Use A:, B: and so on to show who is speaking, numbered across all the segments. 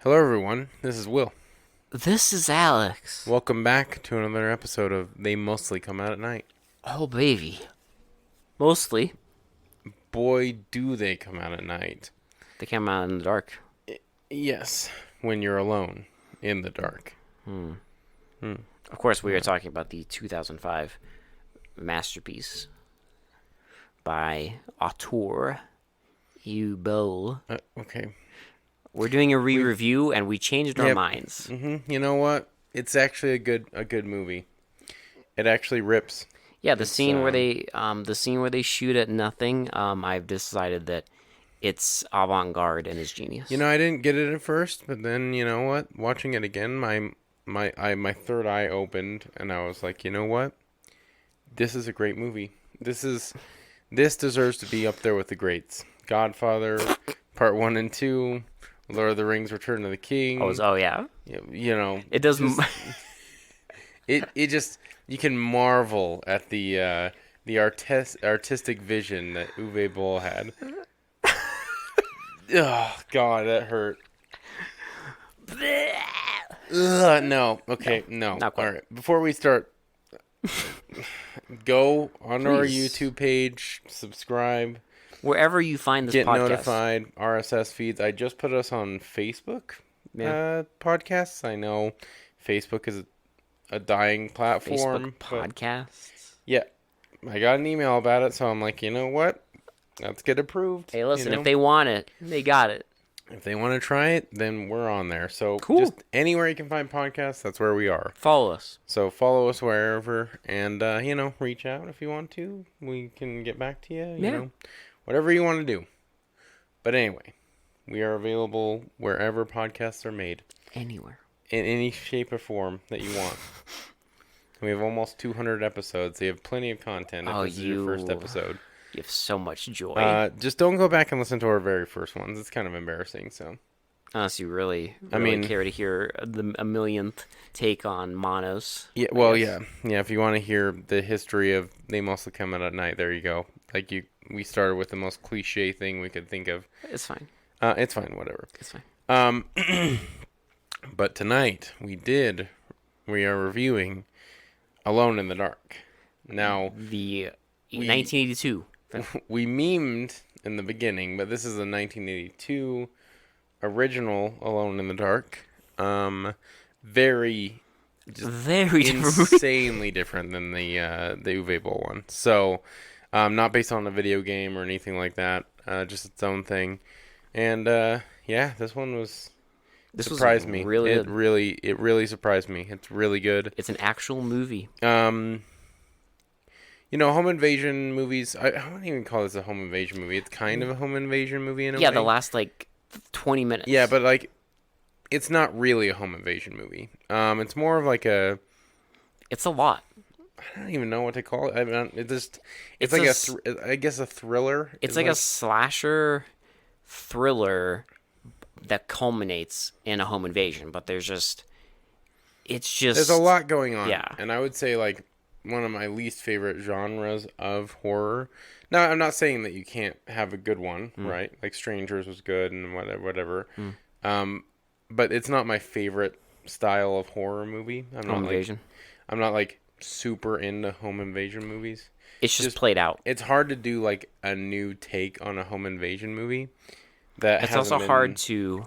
A: Hello, everyone. This is Will.
B: This is Alex.
A: Welcome back to another episode of They Mostly Come Out at Night.
B: Oh, baby. Mostly,
A: Boy, do they come out at night.
B: they came out in the dark.
A: Yes, when you're alone in the dark.
B: Of course, we are talking about the 2005 masterpiece by auteur Hugh Boll.
A: Okay.
B: We're doing a re-review, and we changed our
A: Yep.
B: minds.
A: You know what? It's actually a good movie. It actually rips.
B: Yeah, the
A: It's,
B: scene where they shoot at nothing. I've decided that it's avant-garde and is genius.
A: I didn't get it at first, but then you know what? Watching it again, my third eye opened, and I was like, you know what? This is a great movie. This deserves to be up there with the greats. Godfather, Part 1 and 2, Lord of the Rings, Return of the King.
B: Oh yeah, it does.
A: It just, you can marvel at the artistic vision that Uwe Boll had. Oh God, that hurt. Ugh, no. Okay, no.
B: Not quite.
A: All right. Before we start, go on our
B: Please.
A: YouTube page, subscribe,
B: Wherever you find this
A: get
B: podcast.
A: notified, RSS feeds. I just put us on Facebook podcasts. I know Facebook is a dying platform.
B: Facebook
A: but
B: podcasts.
A: yeah, I got an email about it, so I'm like, you know what? Let's get approved.
B: Hey, listen,
A: you know?
B: if they want it, they got it.
A: If they want to try it, then we're on there. So
B: Cool.
A: just anywhere you can find podcasts, that's where we are.
B: Follow us.
A: So follow us wherever, and reach out if you want to. We can get back to you. You know, whatever you want to do. But anyway, we are available wherever podcasts are made,
B: Anywhere.
A: in any shape or form that you want. We have almost 200 episodes. So you have plenty of content. If this is your first episode.
B: You have so much joy.
A: Just don't go back and listen to our very first ones. It's kind of embarrassing. So.
B: Unless you really care to hear a millionth take on Monos.
A: Yeah, well, yeah. If you want to hear the history of They Mostly Come Out at Night, there you go. We started with the most cliche thing we could think of.
B: It's fine.
A: It's fine, whatever.
B: It's fine.
A: But tonight we are reviewing Alone in the Dark. Now,
B: The 1982.
A: we memed in the beginning, but this is a 1982 original Alone in the Dark. Very
B: different.
A: insanely different than the Uwe Boll one. So, not based on a video game or anything like that. Just its own thing. And this one surprised me.
B: Really
A: It
B: good.
A: really surprised me. It's really good.
B: It's an actual movie.
A: Home invasion movies. I wouldn't even call this a home invasion movie. It's kind of a home invasion movie in a way.
B: Yeah, the last 20 minutes.
A: Yeah, but it's not really a home invasion movie. It's more of like a.
B: It's a lot.
A: I don't even know what to call it. I mean, it's
B: It's
A: like
B: a
A: I guess a thriller.
B: It's like a slasher thriller that culminates in a home invasion, but there's
A: there's a lot going on.
B: Yeah.
A: And I would say one of my least favorite genres of horror. Now, I'm not saying that you can't have a good one, right? Like Strangers was good and whatever. But it's not my favorite style of horror movie.
B: home invasion.
A: I'm not super into home invasion movies.
B: It's just played out.
A: It's hard to do a new take on a home invasion movie.
B: It's also hard to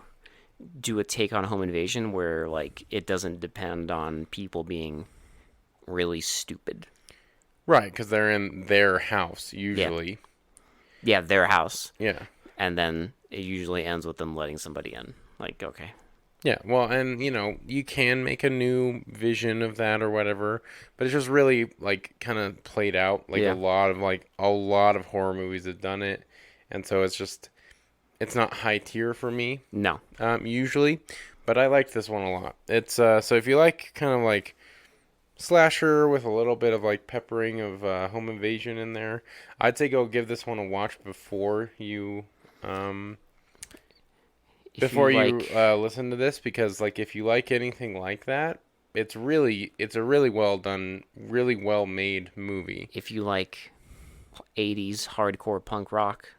B: do a take on a home invasion where it doesn't depend on people being really stupid.
A: Right, because they're in their house usually.
B: Yeah, their house.
A: Yeah.
B: And then it usually ends with them letting somebody in. Okay.
A: Yeah, well, and you can make a new vision of that or whatever, but it's just really kind of played out. A lot of horror movies have done it, and so it's not high tier for me.
B: No.
A: Usually, but I like this one a lot. It's so if you like kind of slasher with a little bit of peppering of home invasion in there, I'd say go give this one a watch before you listen to this, because if you like anything like that, it's a really well done, really well made movie.
B: If you like 80s hardcore punk rock,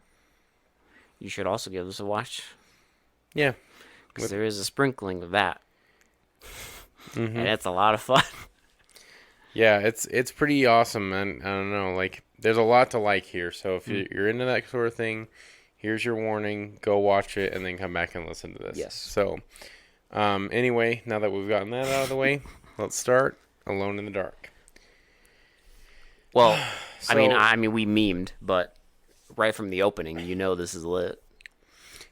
B: you should also give this a watch.
A: Yeah.
B: because there is a sprinkling of that, and it's a lot of fun.
A: Yeah, it's pretty awesome, and I don't know, like there's a lot to like here. So if you're into that sort of thing, here's your warning: go watch it, and then come back and listen to this.
B: Yes.
A: So, anyway, now that we've gotten that out of the way, let's start Alone in the Dark.
B: Well,
A: So-
B: I mean, we memed, but right from the opening, this is lit.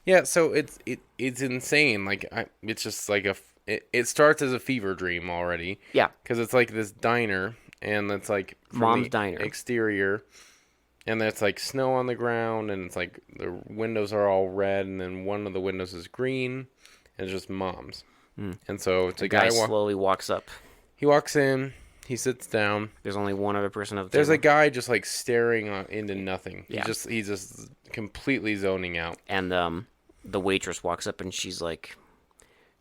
A: Yeah, so it's insane. Like it's just like it starts as a fever dream already.
B: Yeah.
A: Because it's like this diner, and it's like from
B: Mom's
A: the
B: diner.
A: exterior, and there's like snow on the ground, and it's like the windows are all red, and then one of the windows is green, and it's just Mom's. And so it's
B: The
A: a
B: guy
A: guy.
B: slowly walks up.
A: He walks in. He sits down.
B: There's only one other person at the
A: There's a
B: table.
A: guy just like staring into nothing.
B: Yeah.
A: He's just completely zoning out.
B: And the waitress walks up and she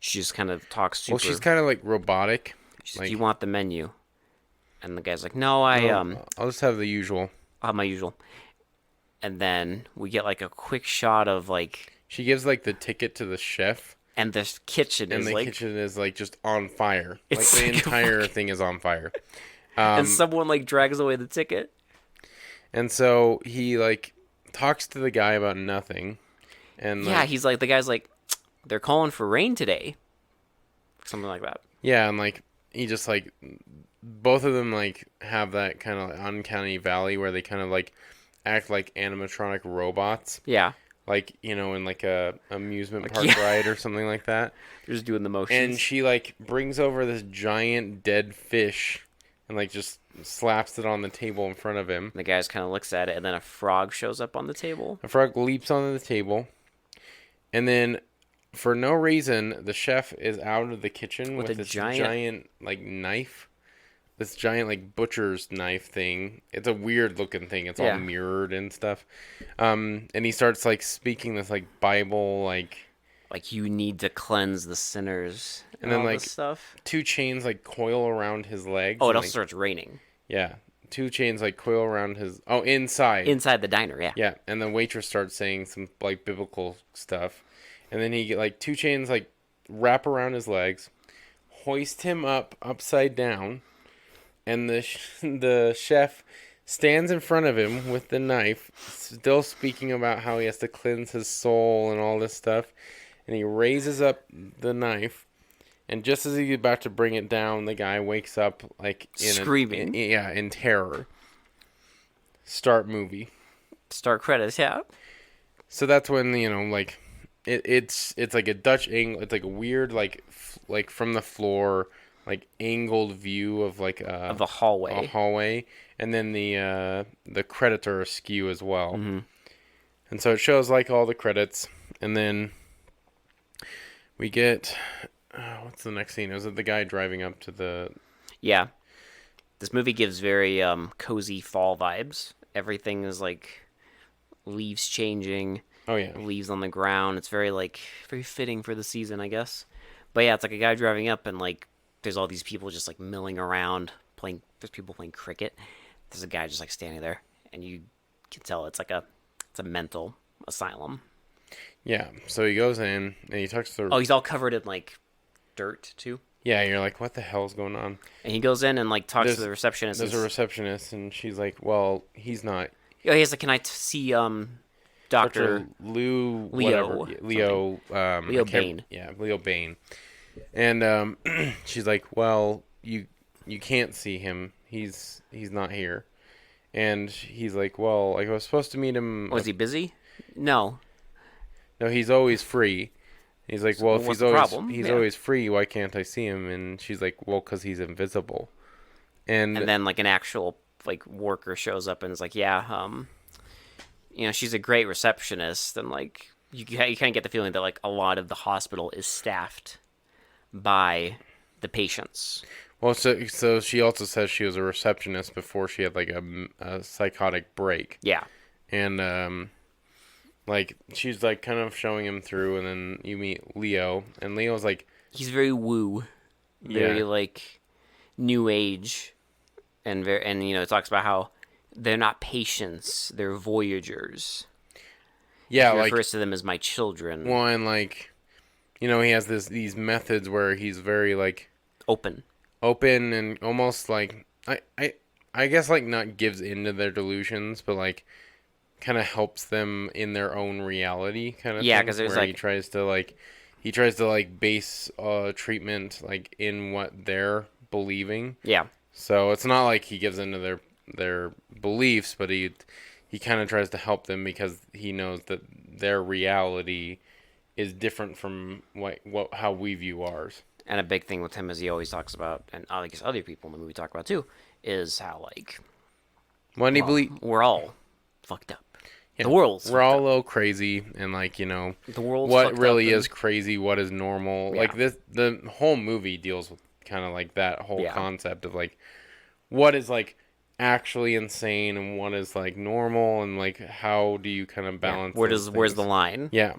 B: just kind of talks super.
A: Well, she's kind of like robotic.
B: She's like,
A: like-
B: "Do you want the menu?" And the guy's like, "No,
A: I'll just have the usual.
B: I'll have my usual." And then we get like a quick shot of like,
A: She gives like the ticket to the chef,
B: and the kitchen
A: and
B: is
A: the
B: like,
A: kitchen is like just on fire. Like
B: It's
A: the
B: like a
A: entire
B: fucking-
A: thing is on fire.
B: and someone like drags away the ticket.
A: And so he like talks to the guy about nothing. And
B: Yeah,
A: like,
B: the guy's like, "They're calling for rain today," something like that.
A: yeah, and like he just like both of them like have that kind of uncanny valley where they kind of like act like animatronic robots,
B: Yeah,
A: like in like a amusement park
B: yeah.
A: ride or something like that.
B: they're just doing the motions.
A: And she like brings over this giant dead fish and like just slaps it on the table in front of him.
B: The guy just kind of looks at it, and then a frog shows up on the table.
A: A frog leaps onto the table, and then for no reason the chef is out of the kitchen with
B: a
A: this
B: giant-
A: giant like knife. This giant like butcher's knife thing. It's a weird looking thing. It's
B: Yeah.
A: all mirrored and stuff. And he starts like speaking this like Bible like
B: Like, you need to cleanse the sinners and
A: then,
B: all
A: like,
B: this stuff.
A: 2 chains like coil around his legs.
B: Oh, it
A: and,
B: also
A: like,
B: starts raining.
A: yeah. 2 chains like coil around his inside.
B: Inside the diner, yeah.
A: Yeah, and the waitress starts saying some like biblical stuff, and then he get like 2 chains like wrap around his legs, hoist him up upside down, and the chef stands in front of him with the knife, still speaking about how he has to cleanse his soul and all this stuff, and he raises up the knife. And just as he's about to bring it down, the guy wakes up like
B: Screaming.
A: in terror. Start movie.
B: Start credits, yeah.
A: So that's when like it's like a Dutch angle. It's like a weird like from the floor like angled view of like
B: Of the
A: a
B: hallway.
A: hallway, and then the credits are askew as well.
B: Mm-hmm.
A: And so it shows like all the credits, and then we get what's the next scene? Is it the guy driving up to the?
B: Yeah. This movie gives very cozy fall vibes. Everything is like leaves changing,
A: Oh yeah,
B: leaves on the ground. It's very fitting for the season, I guess. But yeah, it's like a guy driving up and like there's all these people just like milling around playing. There's people playing cricket. There's a guy just like standing there, and you can tell it's a mental asylum.
A: yeah. So he goes in and he talks to.
B: Oh, he's all covered in like dirt too.
A: Yeah, you're like, what the hell's going on?
B: And he goes in and like talks to
A: There's-
B: the receptionist.
A: There's a receptionist, and she's like, well, he's not.
B: Oh, he's like, "Can I see Doctor?"
A: Dr. Leo.
B: Leo
A: Leo.
B: Leo
A: I can't-
B: Bain.
A: Yeah, Leo Bain. And she's like, well, you can't see him. He's not here. And he's like, well, I was supposed to meet him.
B: Was he busy? No.
A: No, he's always free. He's like, well, if
B: what's
A: he's
B: the
A: always
B: problem?
A: he's
B: Yeah.
A: always free, why can't I see him? And she's like, well, because he's invisible. And
B: And then like an actual like worker shows up and is like, "Yeah, she's a great receptionist," and like you kind of get the feeling that like a lot of the hospital is staffed by the patients.
A: well, so she also says she was a receptionist before she had like a psychotic break.
B: Yeah.
A: And like she's like kind of showing him through, and then you meet Leo, and Leo's like,
B: He's very woo, very
A: Yeah.
B: like new age, and it talks about how they're not patients, they're voyagers.
A: yeah,
B: He
A: like,
B: refers to them as my children.
A: well, and like you know, he has these methods where he's very like
B: Open.
A: open and almost like I guess like not gives into their delusions, but like kind of helps them in their own reality kind of
B: Yeah,
A: thing.
B: because there's
A: Where
B: like
A: he tries to like base treatment like in what they're believing.
B: yeah,
A: So it's not like he gives into their beliefs, but he kind of tries to help them because he knows that their reality is different from what how we view ours.
B: and a big thing with him is he always talks about, and I guess other people in the movie talk about too, is how like,
A: When he
B: well,
A: believe,
B: we're all fucked up.
A: yeah,
B: The world's
A: we're
B: fucked
A: all a
B: up.
A: little crazy, and like you know,
B: The world's
A: what
B: fucked
A: really
B: up,
A: is crazy, what is normal.
B: Yeah.
A: Like this, the whole movie deals with kind of like that whole
B: Yeah.
A: concept of like what is like actually insane and what is like normal, and like how do you kind of
B: yeah.
A: balance
B: Where's the
A: things.
B: line?
A: Yeah.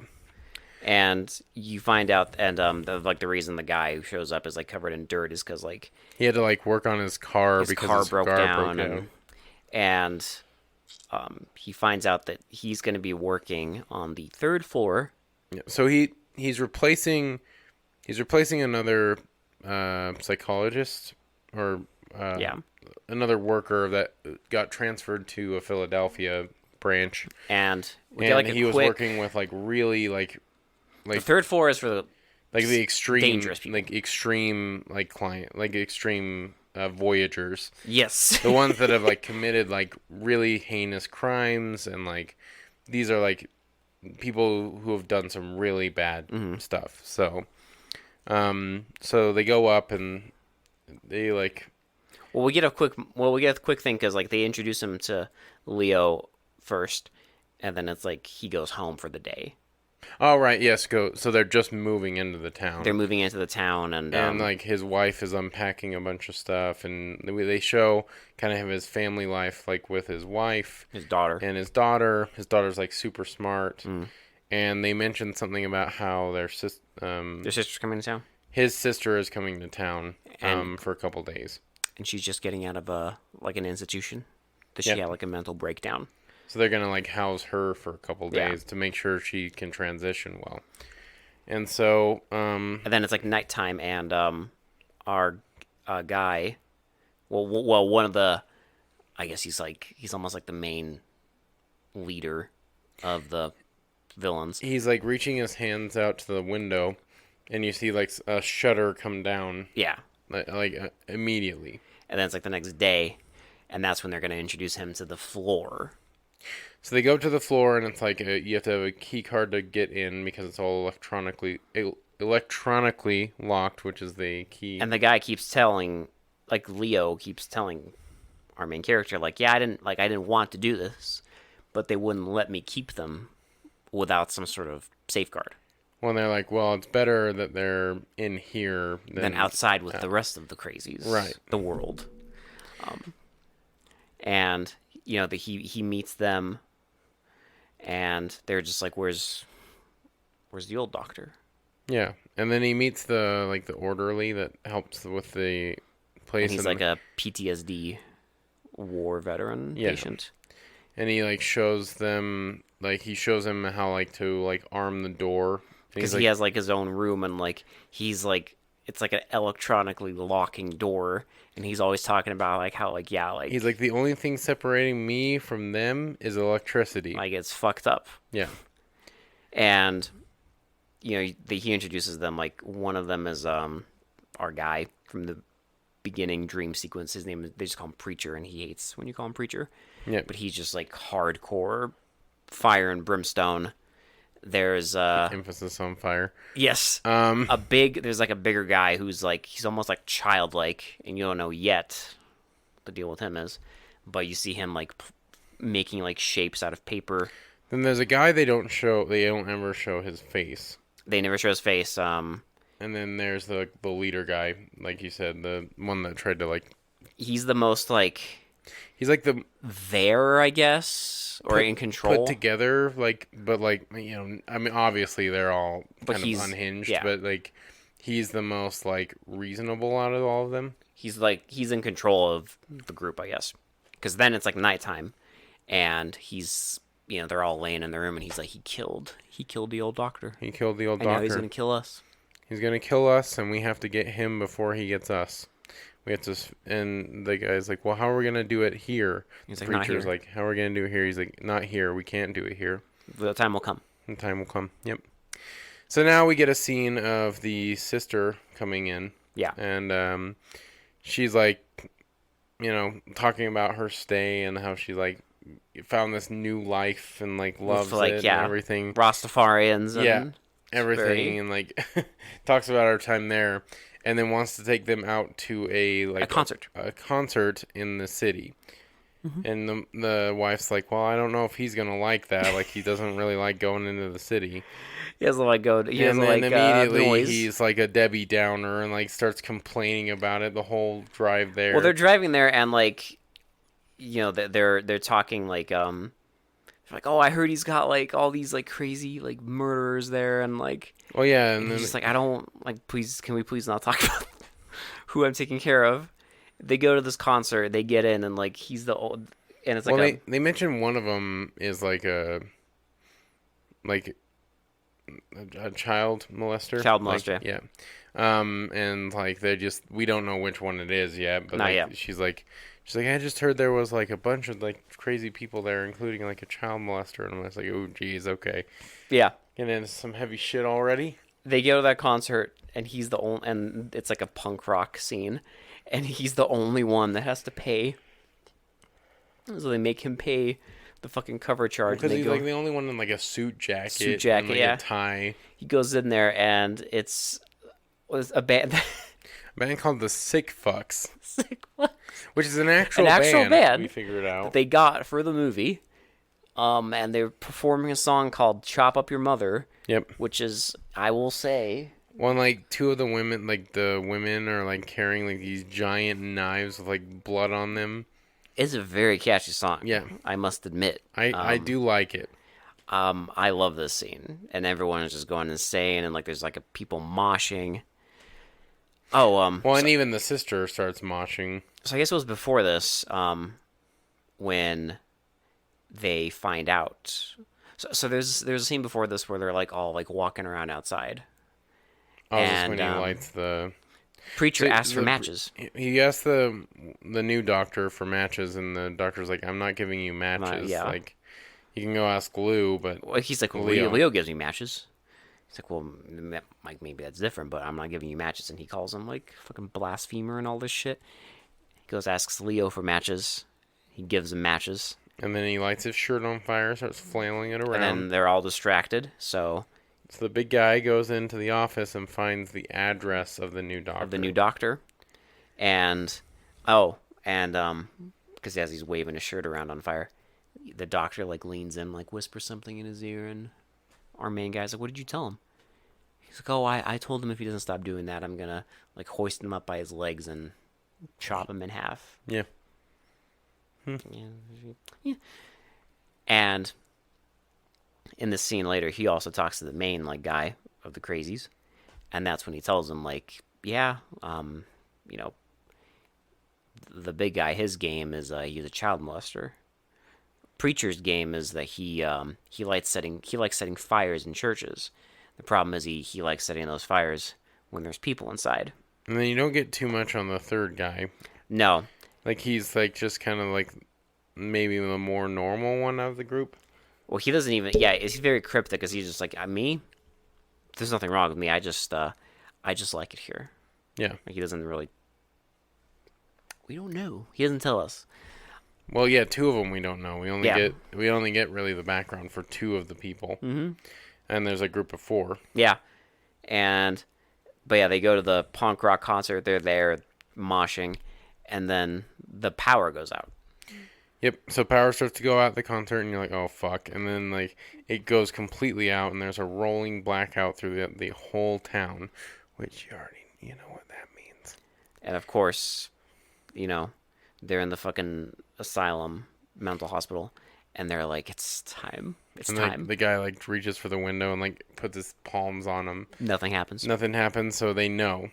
B: And you find out, and the reason the guy who shows up is like covered in dirt is because like
A: He had to like work on his car
B: his
A: because
B: car
A: his
B: broke
A: car
B: down,
A: broke down.
B: and he finds out that he's going to be working on the third floor.
A: Yeah. So he's replacing another psychologist or
B: Yeah,
A: another worker that got transferred to a Philadelphia branch,
B: and we
A: and
B: get like
A: he
B: a
A: was
B: quick.
A: working with like really
B: The third floor is for the
A: like the extreme
B: dangerous people.
A: like extreme like client like extreme voyagers,
B: yes,
A: the ones that have like committed like really heinous crimes, and like these are like people who have done some really bad stuff. So they go up and they like
B: well we get a quick thing because like they introduce him to Leo first, and then it's like he goes home for the day.
A: oh right, yes, go. So they're just moving into the town.
B: They're moving into the town,
A: And like his wife is unpacking a bunch of stuff, and they show kind of his family life, like with his wife
B: his daughter.
A: and his daughter. His daughter's like super smart,
B: Mm.
A: and they mentioned something about how
B: Their sister's coming to town,
A: his sister is coming to town
B: And-
A: for a couple days.
B: and she's just getting out of like an institution. That
A: Yeah.
B: she had like a mental breakdown.
A: So they're gonna like house her for a couple
B: Yeah.
A: days to make sure she can transition well. And so
B: And then it's like nighttime, and our guy, well, one of the, I guess he's almost like the main leader of the villains.
A: he's like reaching his hands out to the window, and you see like a shutter come down
B: Yeah,
A: like immediately.
B: and then it's like the next day, and that's when they're gonna introduce him to the floor.
A: So they go to the floor, and it's like you have to have a key card to get in because it's all electronically locked, which is the key.
B: And the guy keeps telling, like Leo keeps telling our main character, like, yeah, I didn't want to do this, but they wouldn't let me keep them without some sort of safeguard.
A: When they're like, well, it's better that they're in here
B: Than outside with the rest of the crazies,
A: Right.
B: The world. And you know, he meets them, and they're just like, "Where's the old doctor?"
A: Yeah, and then he meets the orderly that helps with the place.
B: And he's like a PTSD war veteran
A: Yeah.
B: patient.
A: and he like shows them he shows him how like to like arm the door. And
B: Because
A: he's
B: he
A: like,
B: has like his own room, and like he's like it's like an electronically locking door, and he's always talking about like how like yeah like
A: he's like the only thing separating me from them is electricity.
B: like it's fucked up.
A: Yeah,
B: And you know he introduces them, like one of them is our guy from the beginning dream sequence. His name is, they just call him Preacher, and he hates when you call him Preacher.
A: yeah.
B: But he's just like hardcore fire and brimstone. There's
A: Emphasis on fire.
B: yes, there's like a bigger guy who's like he's almost like childlike, and you don't know yet what the deal with him is, but you see him like making like shapes out of paper.
A: Then there's a guy they don't show. They don't ever show his face.
B: They never show his face.
A: And then there's the leader guy, like you said, the one that tried to like.
B: He's the most like
A: He's like the
B: there, I guess, or in control.
A: put together, like, but like you know, I mean, obviously they're all
B: But
A: kind of
B: he's-
A: unhinged,
B: yeah.
A: but like he's the most like reasonable out of all of them.
B: He's in control of the group, I guess, because then it's like nighttime, and he's they're all laying in their room, and he's like he killed the old doctor.
A: He killed the old
B: I know
A: doctor.
B: he's gonna kill us.
A: He's gonna kill us, and we have to get him before he gets us. We have to, and the guy's like, well, how are we gonna do it here?
B: He's
A: The
B: like, not
A: preacher's
B: here.
A: like, how are we gonna do it here? He's like, not here. We can't do it here.
B: The time will come.
A: The time will come. Yep. So now we get a scene of the sister coming in,
B: Yeah.
A: and she's like, talking about her stay and how she like found this new life and like loves
B: like,
A: it
B: yeah,
A: and everything.
B: Rastafarians and
A: Yeah, everything
B: very-
A: and like talks about our time there, and then wants to take them out to a
B: concert.
A: a concert in the city. And the wife's like, well, I don't know if he's gonna like that. Like, he doesn't really like going into the city.
B: He doesn't like go. He
A: And
B: doesn't
A: then
B: like
A: immediately
B: noise.
A: he's like a Debbie Downer and like starts complaining about it the whole drive there.
B: Well, they're driving there and like, they're talking like oh, I heard he's got like all these like crazy like murderers there and like.
A: well, yeah,
B: And
A: and then
B: he's just like, I don't like. Please, can we please not talk about who I'm taking care of? They go to this concert. They get in and like he's the old, and it's like
A: well, they mentioned one of them is like a child molester.
B: Child
A: Like,
B: molester,
A: yeah. And like we don't know which one it is yet, but
B: Not
A: like
B: yet.
A: she's like I just heard there was like a bunch of like crazy people there, including like a child molester, and I'm just like, oh geez, okay,
B: yeah.
A: getting into some heavy shit already.
B: They go to that concert and he's the only, and it's like a punk rock scene, and he's the only one that has to pay. So they make him pay the fucking cover charge.
A: Because
B: and
A: he's
B: they go,
A: like the only one in like a suit jacket,
B: Suit jacket,
A: and, like,
B: yeah.
A: a tie.
B: he goes in there and was a band.
A: A band called the Sick Fucks,
B: Sick fuck.
A: which is an actual
B: band
A: We figured out.
B: They got for the movie. And they were performing a song called "Chop Up Your Mother,"
A: Yep.
B: which is, I will say,
A: Well, like two of the women, are like carrying like these giant knives with like blood on them.
B: is a very catchy song.
A: Yeah.
B: I must admit.
A: I do like it.
B: I love this scene, and everyone is just going insane, and like there's like people moshing. Oh,
A: Well, and even the sister starts moshing.
B: so I guess it was before this, when they find out. So there's a scene before this where they're like all like walking around outside.
A: Oh, this is
B: And,
A: when he lights the.
B: Preacher asks for
A: the-
B: matches.
A: He asked the new doctor for matches, and the doctor's like, "I'm not giving you matches.
B: yeah.
A: Like, you can go ask Lou, but
B: Well, he's like, well,
A: Leo.
B: Leo gives me matches. He's like, well, like maybe that's different, but I'm not giving you matches. And he calls him like fucking blasphemer and all this shit. He goes, asks Leo for matches. He gives him matches,
A: and then he lights his shirt on fire, starts flailing it
B: and
A: around.
B: then they're all distracted. So
A: So the big guy goes into the office and finds the address of the new doctor.
B: of the new doctor, and because as he's waving his shirt around on fire, the doctor like leans in, like whispers something in his ear, and our main guy's like, "What did you tell him?" He's like, "Oh, I told him if he doesn't stop doing that, I'm gonna like hoist him up by his legs and chop him in half."
A: Yeah.
B: Yeah. And in this scene later, he also talks to the main like guy of the crazies, and that's when he tells him like, yeah, the big guy, his game is he's a child molester. Preacher's game is that he likes setting fires in churches. The problem is he likes setting those fires when there's people inside.
A: And then you don't get too much on the third guy.
B: No,
A: Like, he's like just kind of like maybe the more normal one of the group.
B: well, he doesn't even. Yeah, he's very cryptic because he's just like, me. There's nothing wrong with me. I just like it here.
A: Yeah.
B: Like, he doesn't really. We don't know. He doesn't tell us.
A: Well, yeah, two of them we don't know. We only
B: Yeah.
A: get really the background for two of the people.
B: Mm-hmm.
A: And there's a group of four.
B: Yeah, but yeah, they go to the punk rock concert. They're there moshing, and then the power goes out.
A: Yep. So power starts to go out at the concert, and you're like, oh fuck! And then like it goes completely out, and there's a rolling blackout through the whole town, which you know what that means.
B: And of course, they're in the fucking asylum, mental hospital, and they're like, it's time. It's
A: And
B: time.
A: the guy like reaches for the window and like puts his palms on him.
B: Nothing happens.
A: Nothing happens, so they know.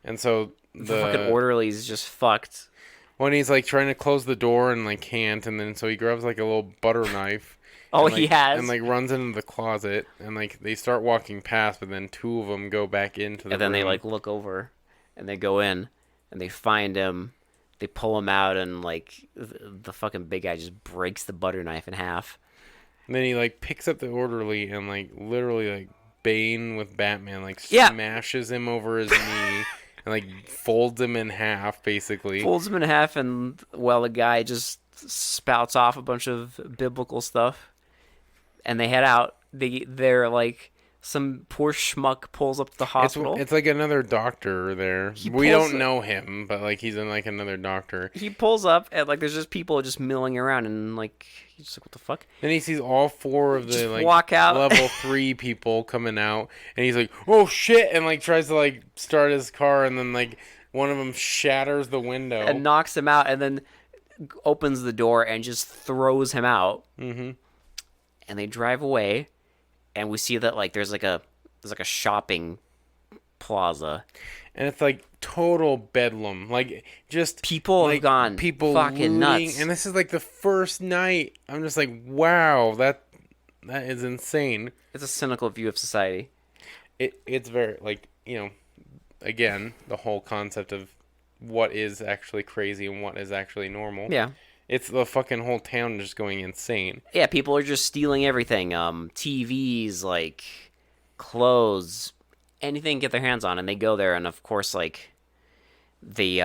A: And so
B: The fucking orderly's just fucked.
A: when he's like trying to close the door and like can't, and then so he grabs like a little butter knife
B: Oh,
A: and
B: he
A: like
B: has.
A: and like runs into the closet, and like they start walking past, but then two of them go back into the
B: And then they
A: room.
B: like look over, and they go in, and they find him. They pull him out, and like the fucking big guy just breaks the butter knife in half.
A: And then he like picks up the orderly and like literally like Bane with Batman like
B: Yeah.
A: smashes him over his knee and like folds him in half basically.
B: Folds him in half, and well, the guy just spouts off a bunch of biblical stuff, and they head out. They're like some poor schmuck pulls up to the hospital.
A: It's like another doctor there.
B: He
A: We
B: pulls-
A: don't know him, but like he's in like another doctor.
B: He pulls up, and like there's just people just milling around, and like he's just like, what the fuck?
A: Then he sees all four of the
B: Just
A: like
B: walk out.
A: level 3 people coming out, and he's like, "Oh shit!" and like tries to like start his car, and then like one of them shatters the window.
B: And knocks him out, and then opens the door and just throws him out.
A: Mm-hmm.
B: And they drive away, and we see that like there's like a shopping plaza.
A: And it's like total bedlam, like just
B: People
A: like
B: have gone
A: people
B: fucking
A: looting,
B: nuts.
A: and this is like the first night. I'm just like, wow, that is insane.
B: It's a cynical view of society.
A: It's very like, you know, again, the whole concept of what is actually crazy and what is actually normal.
B: Yeah.
A: It's the fucking whole town just going insane.
B: Yeah, people are just stealing everything. TVs, like clothes, anything get their hands on, and they go there, and of course, like the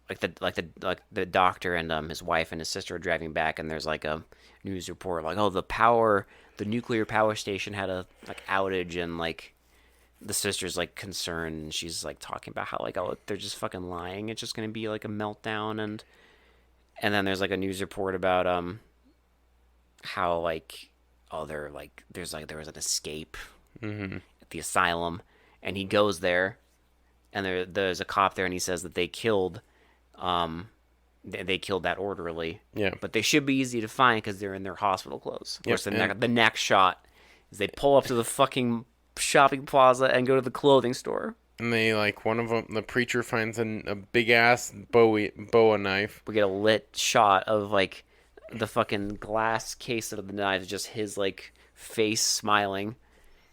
B: the doctor and his wife and his sister are driving back, and there's like a news report like, oh, the nuclear power station had a like outage, and like the sister's like concerned, and she's like talking about how like, oh, they're just fucking lying, it's just gonna be like a meltdown. And then there's like a news report about how like, oh, there was an escape
A: Mm-hmm.
B: at the asylum, and he goes there, and there's a cop there, and he says that they killed that orderly.
A: Yeah.
B: But they should be easy to find because they're in their hospital clothes. Of course,
A: Yep,
B: the next shot is they pull up to the fucking shopping plaza and go to the clothing store.
A: And they like one of them, the preacher finds a big ass boa knife.
B: We get a lit shot of like the fucking glass case of the knife, just his like face smiling.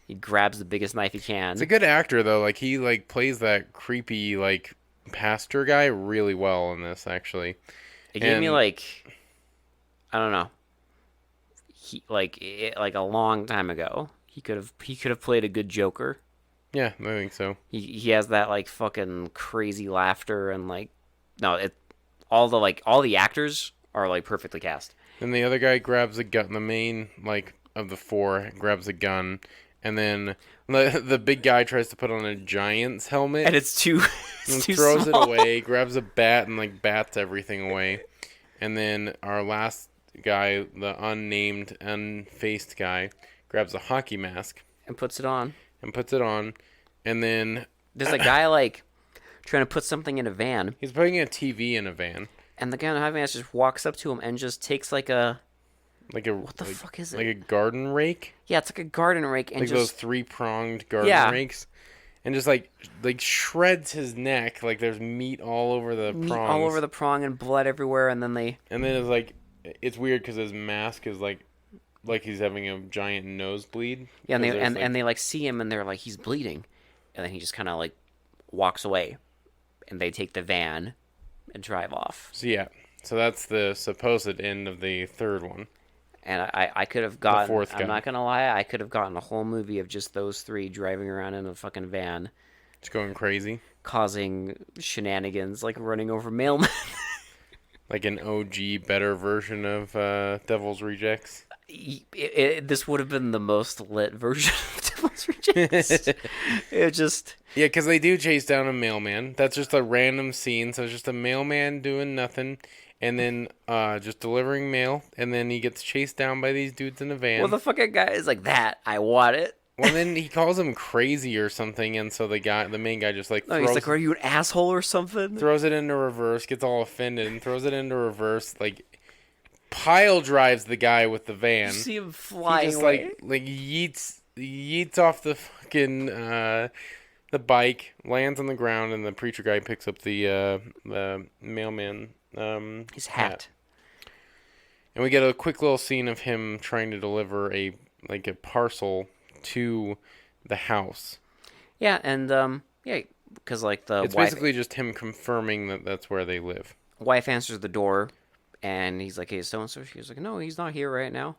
B: He grabs the biggest knife he can.
A: It's a good actor though. Like he like plays that creepy like pastor guy really well in this actually.
B: It gave me
A: and-
B: like, I don't know. Like a long time ago, he could have played a good Joker.
A: Yeah, I think so.
B: He has that like fucking crazy laughter, and like, no, all the actors are like perfectly cast.
A: Then the other guy grabs a gun. The main like of the four grabs a gun, and then the big guy tries to put on a giant's helmet
B: And it's too
A: and
B: too
A: throws
B: small.
A: it away. Grabs a bat and like bats everything away. And then our last guy, the unnamed, unfaced guy, grabs a hockey mask
B: And puts it on.
A: and puts it on. And then
B: There's a guy like trying to put something in a van,
A: he's putting a TV in a van.
B: and the guy in the van just walks up to him and just takes like a,
A: Like a
B: what the fuck is it?
A: like a garden rake,
B: Yeah, it's like a garden rake, and
A: like those
B: just
A: 3-pronged garden
B: Yeah.
A: rakes, and just like shreds his neck. Like there's meat all over the
B: meat
A: prongs.
B: all over the prong and blood everywhere, and then they
A: And then it's like it's weird because his mask is like he's having a giant nosebleed.
B: yeah, and they
A: 'Cause there's,
B: and they like see him, and they're like, he's bleeding, and then he just kind of like walks away, and they take the van and drive off.
A: So yeah, so that's the supposed end of the third one.
B: And I could have gotten,
A: fourth guy.
B: I'm not gonna lie, I could have gotten a whole movie of just those three driving around in a fucking van,
A: It's going crazy,
B: causing shenanigans, like running over mailmen.
A: like an OG better version of Devil's Rejects.
B: This would have been the most lit version of Devil's Rejects. It just,
A: Yeah, because they do chase down a mailman. That's just a random scene. So it's just a mailman doing nothing, and then just delivering mail, and then he gets chased down by these dudes in a van.
B: well, the fucking guy is like, that, I want it.
A: Well, then he calls him crazy or something, and so the main guy just like
B: No,
A: throws,
B: he's like, are you an asshole or something?
A: throws it into reverse, gets all offended, and throws it into reverse, like pile drives the guy with the van.
B: You see him
A: He
B: flying
A: just
B: away.
A: like yeets off the fucking the bike, lands on the ground, and the preacher guy picks up the mailman
B: His hat.
A: And we get a quick little scene of him trying to deliver a parcel to the house.
B: Yeah, and yeah, because like the
A: It's basically just him confirming that that's where they live.
B: wife answers the door, and he's like, "Hey, so and so." She's like, "No, he's not here right now."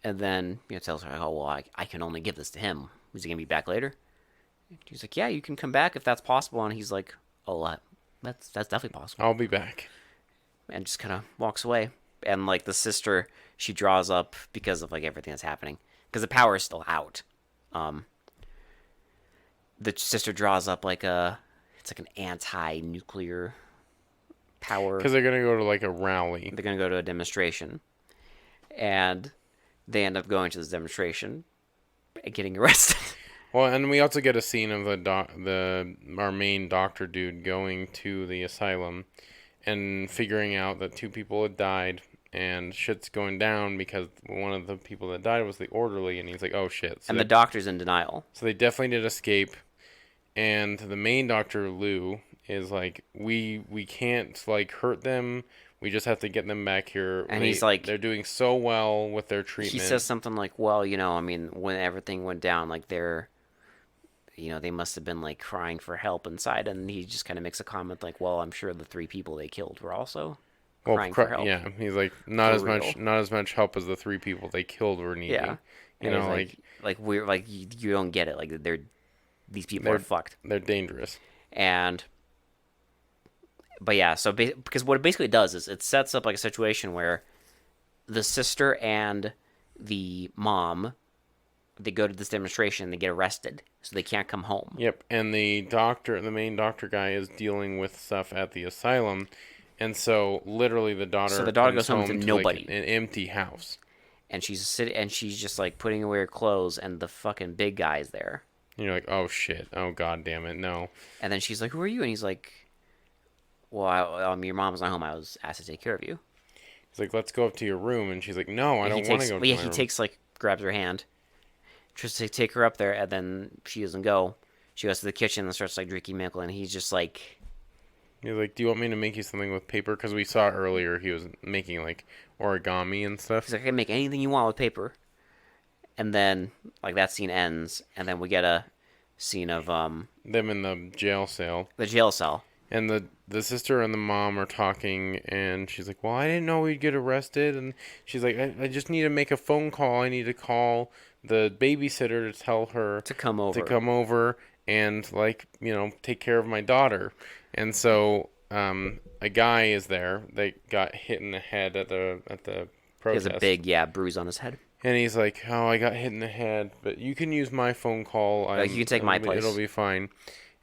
B: And then tells her, "Oh well, I can only give this to him. Is he gonna be back later?" He's like, "Yeah, you can come back if that's possible." And he's like, "Oh, that's definitely possible."
A: I'll be back.
B: And just kind of walks away. And like the sister, she draws up because of like everything that's happening, because the power is still out. Um, the sister draws up like it's like an anti-nuclear power.
A: Because they're gonna go to like a rally.
B: They're gonna go to a demonstration, and they end up going to this demonstration and getting arrested.
A: Well, and we also get a scene of our main doctor dude going to the asylum and figuring out that two people had died and shit's going down because one of the people that died was the orderly, and he's like, oh shit.
B: And the doctor's in denial.
A: So they definitely did escape, and the main doctor, Lou, is like, we can't like hurt them. We just have to get them back here.
B: And he's like,
A: they're doing so well with their treatment.
B: He says something like, well, I mean, when everything went down, like they must have been like crying for help inside. And he just kind of makes a comment like, well, I'm sure the three people they killed were also crying for help.
A: Yeah, he's like, not
B: For
A: as much help as the three people they killed were needing.
B: Yeah.
A: You
B: And
A: know,
B: he's like we're like you don't get it. Like these people are fucked.
A: they're dangerous.
B: And but yeah, so because what it basically does is it sets up like a situation where the sister and the mom, they go to this demonstration and they get arrested, so they can't come home.
A: Yep, and the main doctor guy, is dealing with stuff at the asylum, and so literally the daughter
B: goes home to nobody,
A: like an empty house,
B: and she's just like putting away her clothes, and the fucking big guy's there.
A: And you're like, oh shit, oh god damn it, no.
B: And then she's like, "Who are you?" And he's like, "Well, your mom's not home. I was asked to take care of you."
A: He's like, let's go up to your room, and she's like, no, I don't want to go.
B: Yeah, he takes like grabs her hand, tries to take her up there, and then she doesn't go. She goes to the kitchen and starts like drinking milk, and he's just like,
A: he's like, do you want me to make you something with paper? Because we saw earlier he was making like origami and stuff.
B: he's like, "I can make anything you want with paper." And then like that scene ends, and then we get a scene of
A: them in the jail cell.
B: the jail cell.
A: And the sister and the mom are talking, and she's like, well, I didn't know we'd get arrested. And she's like, I just need to make a phone call. I need to call the babysitter to tell her
B: To come over.
A: And, like, take care of my daughter. And so a guy is there. They got hit in the head at the
B: He has
A: protest.
B: a big bruise on his head.
A: And he's like, oh, I got hit in the head, but you can use my phone call.
B: Like, you can take my place.
A: It'll be fine.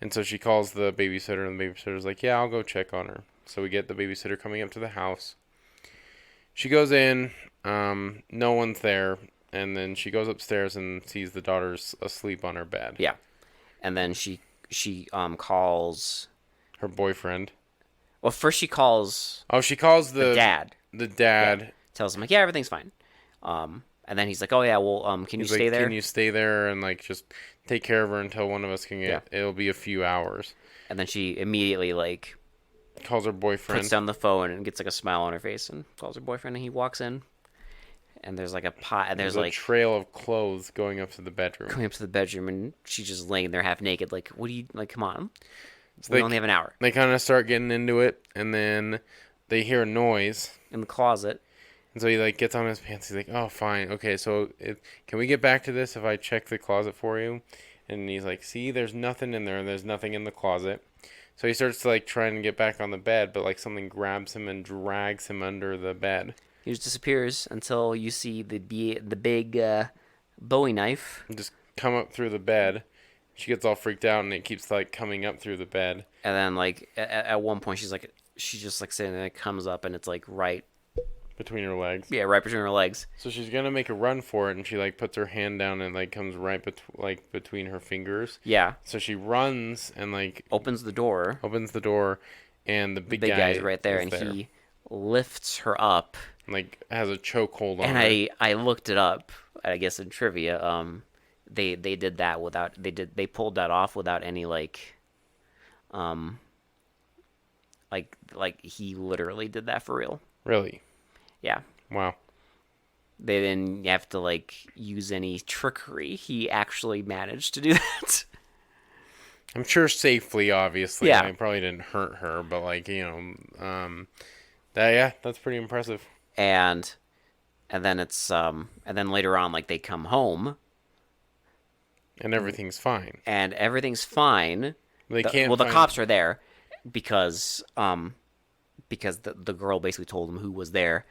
A: And so she calls the babysitter, and the babysitter's like, yeah, I'll go check on her. So we get the babysitter coming up to the house. She goes in, no one's there, and then she goes upstairs and sees the daughter's asleep on her bed.
B: Yeah. And then she calls
A: Her boyfriend.
B: Well, first she calls
A: Oh, she calls
B: the dad.
A: The dad.
B: Yeah. Tells him like, "Yeah, everything's fine." And then he's like, "Oh yeah, well, can you
A: He's
B: stay
A: like,
B: there?"
A: Can you stay there and like just take care of her until one of us can get?
B: Yeah.
A: It'll be a few hours.
B: And then she immediately like
A: Calls her boyfriend.
B: puts down the phone and gets like a smile on her face and calls her boyfriend. And he walks in, and there's like a pot. And there's
A: a
B: like
A: trail of clothes going up to the bedroom.
B: coming up to the bedroom, and she's just laying there half naked. Like, what do you like? Come on,
A: So
B: we only have an hour.
A: They kind of start getting into it, and then they hear a noise.
B: In the closet.
A: And so he like gets on his pants. He's like, "Oh, fine, okay. So can we get back to this if I check the closet for you?" And he's like, "See, there's nothing in there. There's nothing in the closet." So he starts to like trying to get back on the bed, but like something grabs him and drags him under the bed.
B: He just disappears until you see the big Bowie knife.
A: And just come up through the bed. She gets all freaked out, and it keeps like coming up through the bed.
B: And then like at one point she's just like sitting there, it comes up, and it's like right
A: Between her legs.
B: Yeah, right between her legs.
A: So she's gonna make a run for it, and she like puts her hand down and like comes right between her fingers.
B: Yeah.
A: So she runs and like
B: Opens the door.
A: And the big
B: guy's right there, and he lifts her up.
A: Like has a chokehold on
B: And
A: her.
B: I looked it up. I guess in trivia, they did that without they pulled that off without any like he literally did that for real.
A: Really?
B: Yeah.
A: Wow.
B: They didn't have to like use any trickery. He actually managed to do that.
A: I'm sure safely, obviously.
B: Yeah.
A: I probably didn't hurt her, but like, that yeah, that's pretty impressive.
B: and and then and then later on, like, they come home
A: And everything's fine.
B: and everything's fine.
A: They can't
B: Well, the
A: find.
B: cops are there because the girl basically told them who was there.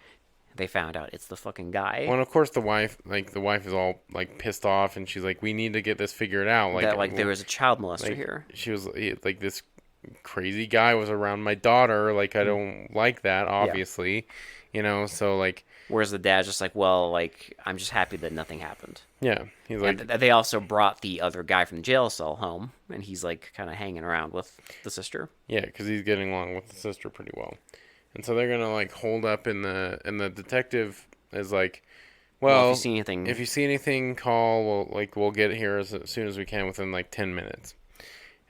B: They found out it's the fucking guy
A: Well, and of course the wife is all like pissed off, and she's like, "We need to get this figured out."
B: that like there was a child molester
A: like
B: here.
A: she was like, this crazy guy was around my daughter. Like, I don't like that, obviously, So like,
B: Whereas the dad's just like, well, like, I'm just happy that nothing happened.
A: yeah, he's like,
B: And they also brought the other guy from the jail cell home, and he's like kind of hanging around with the sister.
A: yeah, because he's getting along with the sister pretty well, and so they're gonna like hold up in the detective is like,
B: Well,
A: well,
B: if you see anything,
A: if you see anything, call. We'll get here as soon as we can within like 10 minutes.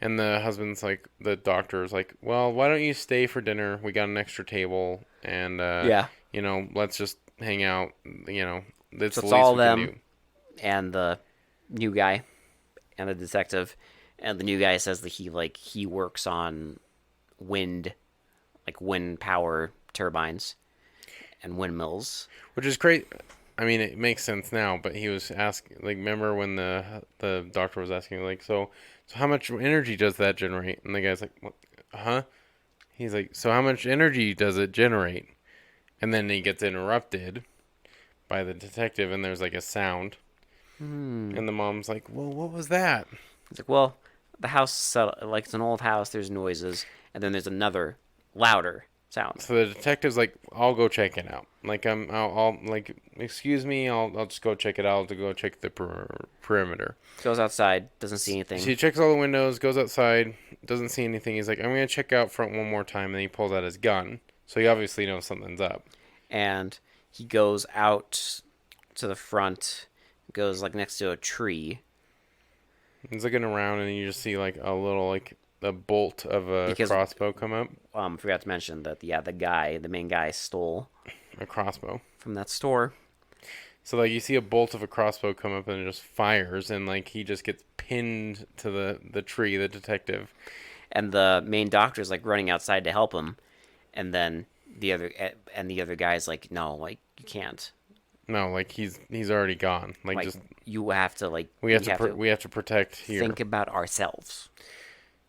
A: And the husband's like, the doctor's like, well, why don't you stay for dinner? We got an extra table, and
B: yeah,
A: let's just hang out. That's
B: so
A: the
B: it's
A: least
B: all
A: we can
B: them
A: do.
B: and the new guy and the detective, and the new guy says that he works on wind, like wind power turbines and windmills.
A: Which is great. I mean, it makes sense now, but he was asking, like, remember when the doctor was asking, like, so how much energy does that generate? And the guy's like, what? Huh? He's like, so how much energy does it generate? And then he gets interrupted by the detective, and there's like a sound, and the mom's like, well, what was that?
B: He's like, well, the house is like it's an old house. There's noises, and then there's another louder sound.
A: So the detective's like, I'll go check it out. Like, I'll like, excuse me, I'll just go check it out to go check the perimeter.
B: Goes outside, doesn't see anything.
A: So he checks all the windows, goes outside, doesn't see anything. He's like, I'm gonna check out front one more time, and then he pulls out his gun. So he obviously knows something's up.
B: And he goes out to the front, goes like next to a tree.
A: He's looking around, and you just see like a little like a bolt of a crossbow come up.
B: Forgot to mention that the main guy stole
A: A crossbow.
B: from that store.
A: So like you see a bolt of a crossbow come up and it just fires, and like he just gets pinned to the tree, the detective.
B: And the main doctor's like running outside to help him, and then the other guy's like, no, like, you can't.
A: No, like he's already gone. Like,
B: Like,
A: just
B: you have to, like,
A: we have to protect here.
B: think about ourselves.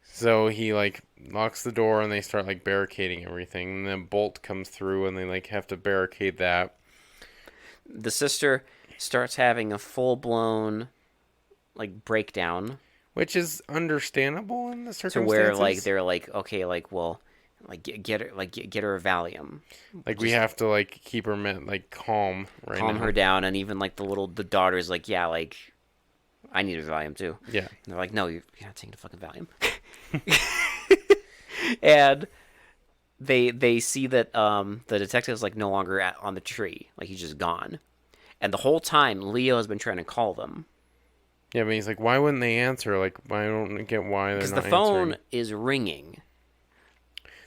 A: So he like locks the door, and they start like barricading everything. And then bolt comes through, and they like have to barricade that.
B: The sister starts having a full-blown like breakdown,
A: Which is understandable in the
B: to
A: circumstances.
B: where like they're like, okay, like, well, like, get her a Valium,
A: like we have to like keep her like calm right
B: calm
A: now.
B: her down. And even like the daughter's like, yeah, like, I need a Valium too.
A: Yeah.
B: And they're like, no, you're not taking a fucking Valium. And they see that the detective's like no longer on the tree, like he's just gone. And the whole time Leo has been trying to call them
A: Yeah, but he's like, why wouldn't they answer? Like, I don't get why they're
B: because
A: not
B: the phone
A: answering.
B: is ringing.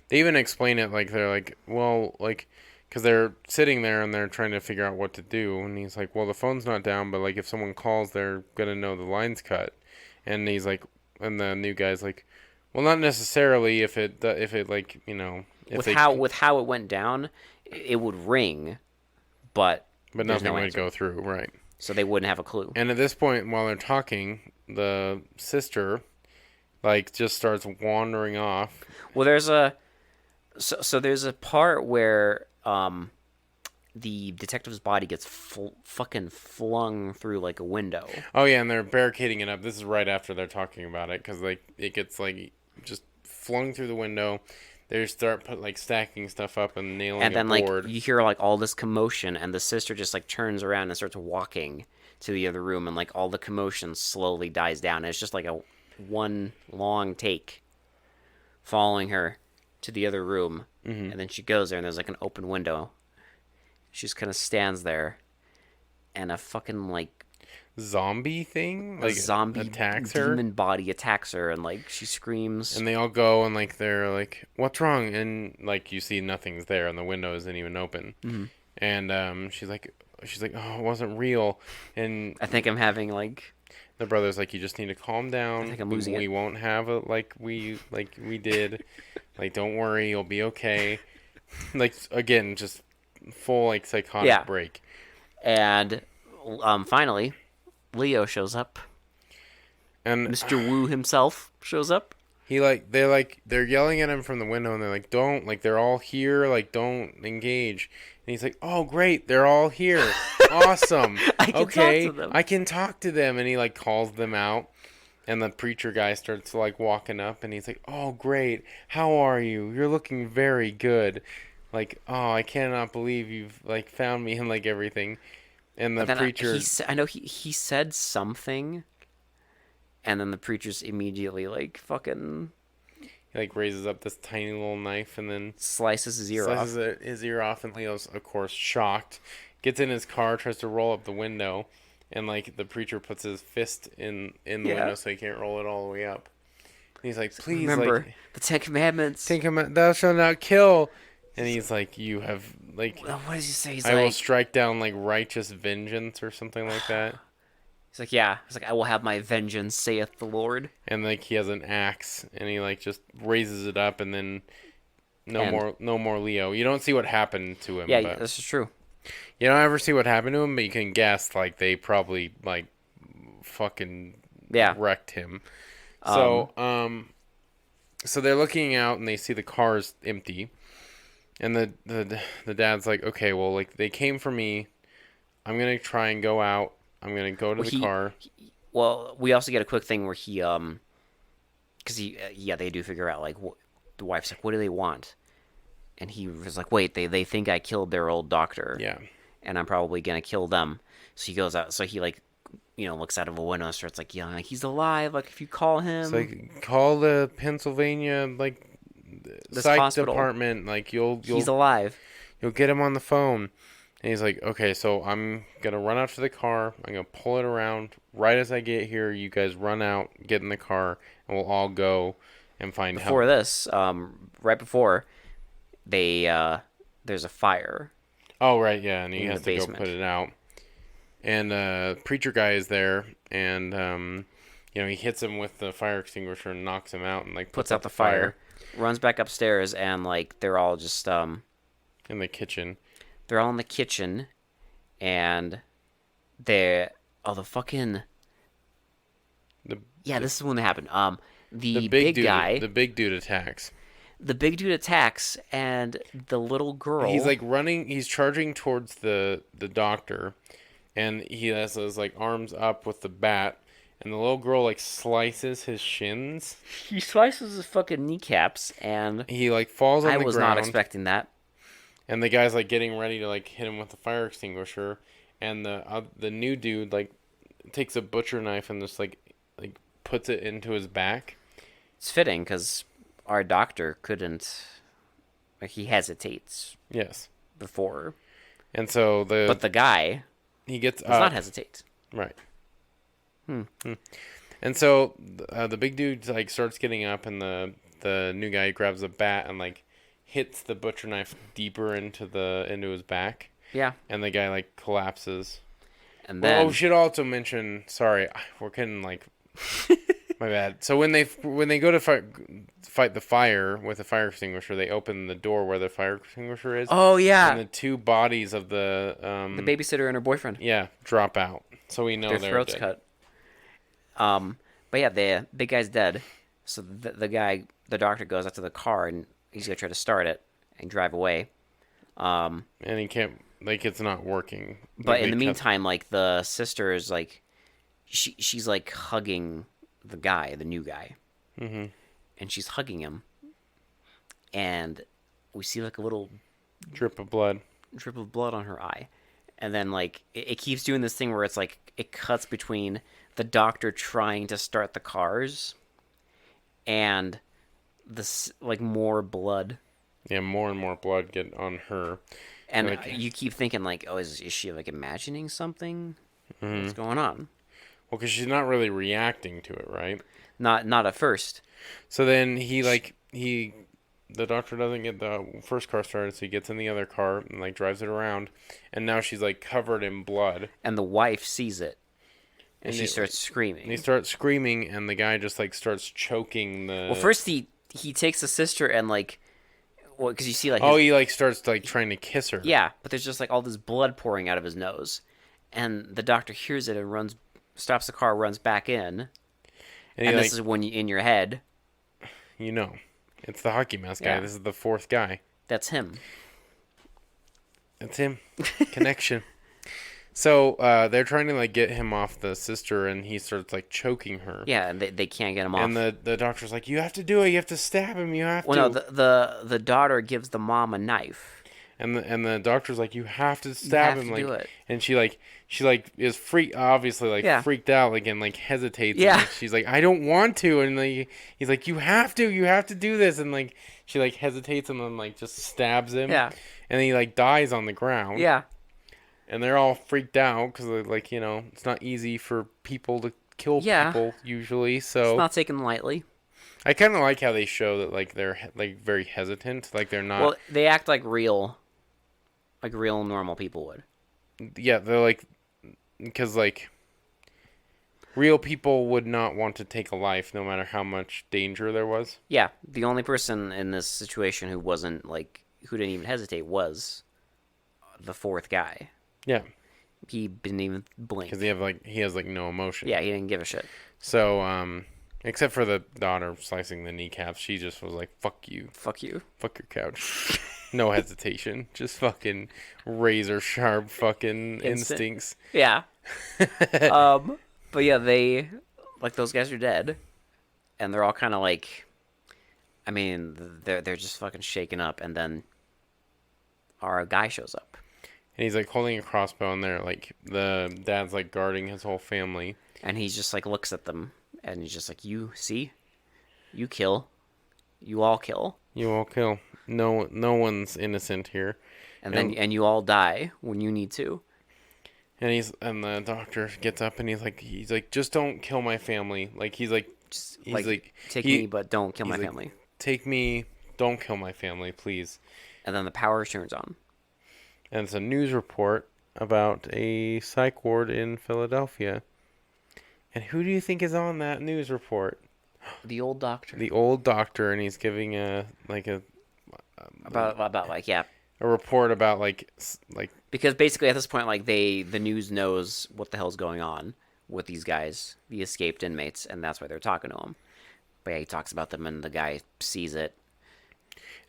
A: They even explain it like they're like, well, like, because they're sitting there and they're trying to figure out what to do. And he's like, well, the phone's not down, but like if someone calls, they're gonna know the line's cut. And he's like, and the new guy's like, well, not necessarily if it like if
B: With how it went down, it would ring, but
A: but
B: there's
A: nothing
B: no
A: would
B: answer.
A: go through, right?
B: So they wouldn't have a clue.
A: And at this point, while they're talking, the sister like just starts wandering off.
B: Well, there's a there's a part where the detective's body gets fucking flung through like a window.
A: Oh yeah, and they're barricading it up. This is right after they're talking about it, because like it gets like just flung through the window. They start stacking stuff up and nailing
B: And then
A: a board.
B: like you hear like all this commotion, and the sister just like turns around and starts walking to the other room, and like all the commotion slowly dies down. And it's just like a one long take following her to the other room.
A: Mm-hmm.
B: And then she goes there, and there's like an open window. She just kind of stands there, and a fucking like
A: Zombie thing,
B: a
A: like
B: zombie
A: attacks her,
B: demon body attacks her, and like she screams.
A: and they all go and like they're like, "What's wrong?" And like you see nothing's there, and the window isn't even open.
B: Mm-hmm.
A: and she's like, oh, it wasn't real, and
B: I think I'm having like
A: the brother's like, you just need to calm
B: I
A: down.
B: think I'm
A: We,
B: losing
A: we
B: it.
A: won't have it like we did. Like, don't worry, you'll be okay. Like, again, just full like psychotic
B: Yeah,
A: break.
B: and finally, Leo shows up.
A: And
B: Mr. Wu himself shows up.
A: they're yelling at him from the window, and they're like, don't, like, they're all here, like, don't engage. And he's like, oh great, they're all here. Awesome.
B: I can talk to
A: Okay,
B: them.
A: I can talk to them. And he like calls them out. And the preacher guy starts like walking up, and he's like, "Oh, great! How are you? You're looking very good. Like, oh, I cannot believe you've like found me and like everything." And the
B: And then
A: preacher
B: I know he said something, and then the preacher's immediately like fucking
A: like raises up this tiny little knife, and then
B: slices his ear
A: slices
B: off.
A: his ear off. And Leo's, of course, shocked. Gets in his car, tries to roll up the window, and like the preacher puts his fist in the
B: Yeah.
A: window so he can't roll it all the way up. And he's like, "Please,
B: Remember
A: like,
B: the Ten Commandments.
A: think him, thou shalt not kill." And he's like, "You have like."
B: What does he say?
A: I will strike down like righteous vengeance or something like that.
B: He's like, yeah. He's like, I will have my vengeance, saith the Lord.
A: And like he has an axe and he like just raises it up, and then
B: And
A: no more Leo. You don't see what happened to him,
B: yeah,
A: but
B: this is true.
A: you don't ever see what happened to him, but you can guess like they probably like fucking
B: Yeah.
A: wrecked him. So they're looking out and they see the car's empty. And the dad's like, "Okay, well, like they came for me. I'm going to try and go out. I'm going to go to
B: Well,
A: the car."
B: well, we also get a quick thing where because yeah, they do figure out like the wife's like, what do they want? And he was like, wait, they think I killed their old doctor.
A: Yeah.
B: And I'm probably gonna kill them. So he goes out. So he like, looks out of a window and starts like yelling, like, he's alive. Like if you call him,
A: It's like, call the Pennsylvania like
B: this
A: psych
B: hospital,
A: department. Like
B: he's alive.
A: you'll get him on the phone. And he's like, "Okay, so I'm gonna run out to the car. I'm gonna pull it around. Right as I get here, you guys run out, get in the car, and we'll all go and find
B: Before
A: help."
B: this, right before they there's a fire
A: Oh right, yeah, and he
B: in the
A: has to go
B: basement.
A: put it out. And preacher guy is there, and he hits him with the fire extinguisher and knocks him out, and like
B: Puts out the fire, runs back upstairs, and like they're all just
A: in the kitchen.
B: they're all in the kitchen, and they're the fucking
A: The
B: yeah. This is when they happen. The
A: big
B: big
A: dude,
B: guy,
A: the big dude attacks.
B: the big dude attacks, and the little girl.
A: He's like running. He's charging towards the doctor, and he has his like arms up with the bat, and the little girl like slices his shins.
B: he slices his fucking kneecaps, and
A: He like falls on
B: I
A: the
B: was
A: ground,
B: not expecting that.
A: and the guy's like getting ready to like hit him with the fire extinguisher, and the new dude like takes a butcher knife and just like puts it into his back.
B: It's fitting because our doctor couldn't. Like, he hesitates
A: Yes,
B: before,
A: and so
B: but the guy
A: he gets
B: does
A: up.
B: not hesitate.
A: Right. And so the big dude like starts getting up, and the new guy grabs a bat and like hits the butcher knife deeper into his back,
B: Yeah,
A: and the guy like collapses.
B: and
A: Well,
B: then
A: we should also mention. Sorry, we're getting like my bad. So when they go to fight the fire with the fire extinguisher, they open the door where the fire extinguisher is,
B: oh
A: and
B: yeah,
A: the two bodies of
B: the babysitter and her boyfriend,
A: drop out. So we know
B: their
A: they're
B: throats
A: dead.
B: cut. But yeah, the big guy's dead. So the doctor goes out to the car and he's gonna try to start it and drive away.
A: And he can't, like, it's not working.
B: But
A: Like,
B: in the
A: they cut-
B: meantime, like the sister is like, she's like hugging the guy, the new guy,
A: Mhm.
B: and she's hugging him, and we see like a little
A: drip of blood.
B: drip of blood on her eye, and then like it keeps doing this thing where it's like it cuts between the doctor trying to start the cars and this like more blood,
A: Yeah, more and more blood get on her.
B: and
A: Like-
B: you keep thinking like, oh, is she like imagining something?
A: Mm-hmm.
B: What's going on?
A: Well, because she's not really reacting to it, right?
B: Not at first.
A: So then he the doctor doesn't get the first car started, so he gets in the other car and like drives it around, and now she's like covered in blood,
B: And the wife sees it, and she
A: they-
B: starts
A: and he
B: screaming.
A: starts screaming, and the guy just like starts choking the.
B: Well, first he takes the sister and like, well, because you see like
A: Oh,
B: his,
A: he like starts like trying to kiss her.
B: yeah, but there's just like all this blood pouring out of his nose, and the doctor hears it and runs, stops the car, runs back in,
A: and he
B: and
A: like
B: this is when you in your head,
A: it's the hockey mask guy.
B: Yeah.
A: This is the fourth guy.
B: that's him.
A: It's him. Connection. So they're trying to like get him off the sister, and he starts like choking her.
B: Yeah, and they can't get him off.
A: And the doctor's like, "You have to do it. You have to stab him. You have
B: well,
A: to."
B: no, the daughter gives the mom a knife.
A: And the doctor's like, "You have to
B: You
A: stab
B: have
A: him."
B: to
A: Like,
B: do it.
A: and she is obviously like
B: Yeah.
A: freaked out, like, and like hesitates.
B: Yeah.
A: And, like, she's like, "I don't want to," and like he's like, "You have to do this," and like she like hesitates and then like just stabs him.
B: Yeah.
A: And he like dies on the ground.
B: Yeah,
A: And they're all freaked out because like it's not easy for people to kill
B: Yeah.
A: people usually. So
B: it's not taken lightly.
A: I kind of like how they show that like they're like very hesitant, like they're not.
B: Well, they act like real normal people would.
A: Yeah, they're like, because like real people would not want to take a life no matter how much danger there was.
B: Yeah, the only person in this situation who wasn't like who didn't even hesitate was the fourth guy.
A: Yeah,
B: He didn't even blink.
A: because he has like no emotion.
B: Yeah, he didn't give a shit.
A: So except for the daughter slicing the kneecaps, she just was like, "Fuck you,
B: Fuck you.
A: fuck your couch." No hesitation, just fucking razor sharp fucking
B: Instant.
A: instincts.
B: Yeah. But yeah, they like those guys are dead, and they're all kind of like, I mean, they're just fucking shaken up, and then our guy shows up,
A: And he's like holding a crossbow, and they're like the dad's like guarding his whole family.
B: and he's just like looks at them, and he's just like, you see, you kill, you all kill,
A: You all kill. No one's innocent here.
B: and then and you all die when you need to.
A: And the doctor gets up and he's like, just don't kill my family. Like he's like,
B: Just
A: he's
B: like,
A: like,
B: take
A: he-
B: me, but don't kill my
A: he's like,
B: family.
A: take me, don't kill my family, please.
B: And then the power turns on.
A: And it's a news report about a psych ward in Philadelphia. And who do you think is on that news report?
B: The old doctor.
A: The old doctor, and he's giving
B: About like, yeah,
A: a report about like
B: because basically at this point, like the news knows what the hell's going on with these guys, the escaped inmates, and that's why they're talking to him. But yeah, he talks about them, and the guy sees it,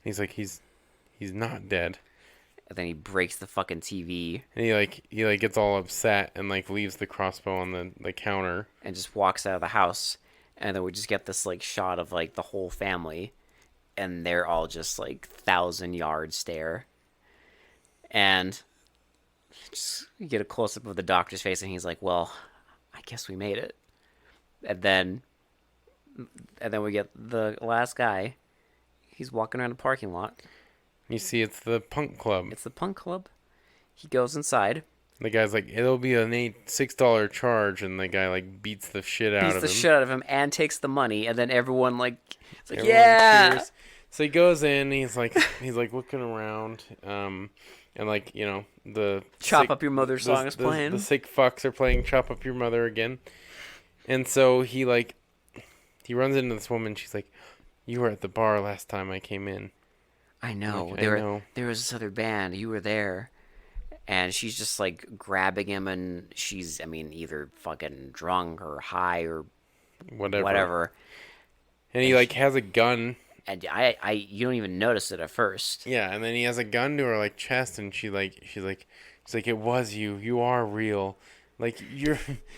A: he's like he's not dead.
B: and then he breaks the fucking TV
A: And he gets all upset and like leaves the crossbow on the counter.
B: and just walks out of the house. And then we just get this like shot of like the whole family, and they're all just like 1,000-yard stare. And just you get a close up of the doctor's face, and he's like, "Well, I guess we made it." And then we get the last guy. He's walking around a parking lot.
A: You see, it's the punk club.
B: It's the punk club. He goes inside,
A: The guy's like, it'll be an $6 charge, and the guy like beats the shit out
B: beats
A: of
B: the
A: him.
B: shit out of him, and takes the money. And then everyone like, it's like,
A: Everyone
B: yeah.
A: cheers. So he goes in. He's like looking around, and like the
B: Chop
A: sick-
B: Up Your Mother song is playing.
A: The sick fucks are playing "Chop Up Your Mother" again, and so he runs into this woman. She's like, "You were at the bar last time I came in."
B: I know.
A: Like,
B: there,
A: I know.
B: there was this other band. You were there. And she's just like grabbing him, and she's, I mean, either fucking drunk or high or whatever.
A: And he like has a gun.
B: And you don't even notice it at first.
A: Yeah, and then he has a gun to her like chest, and she's like, "It was you. You are real. Like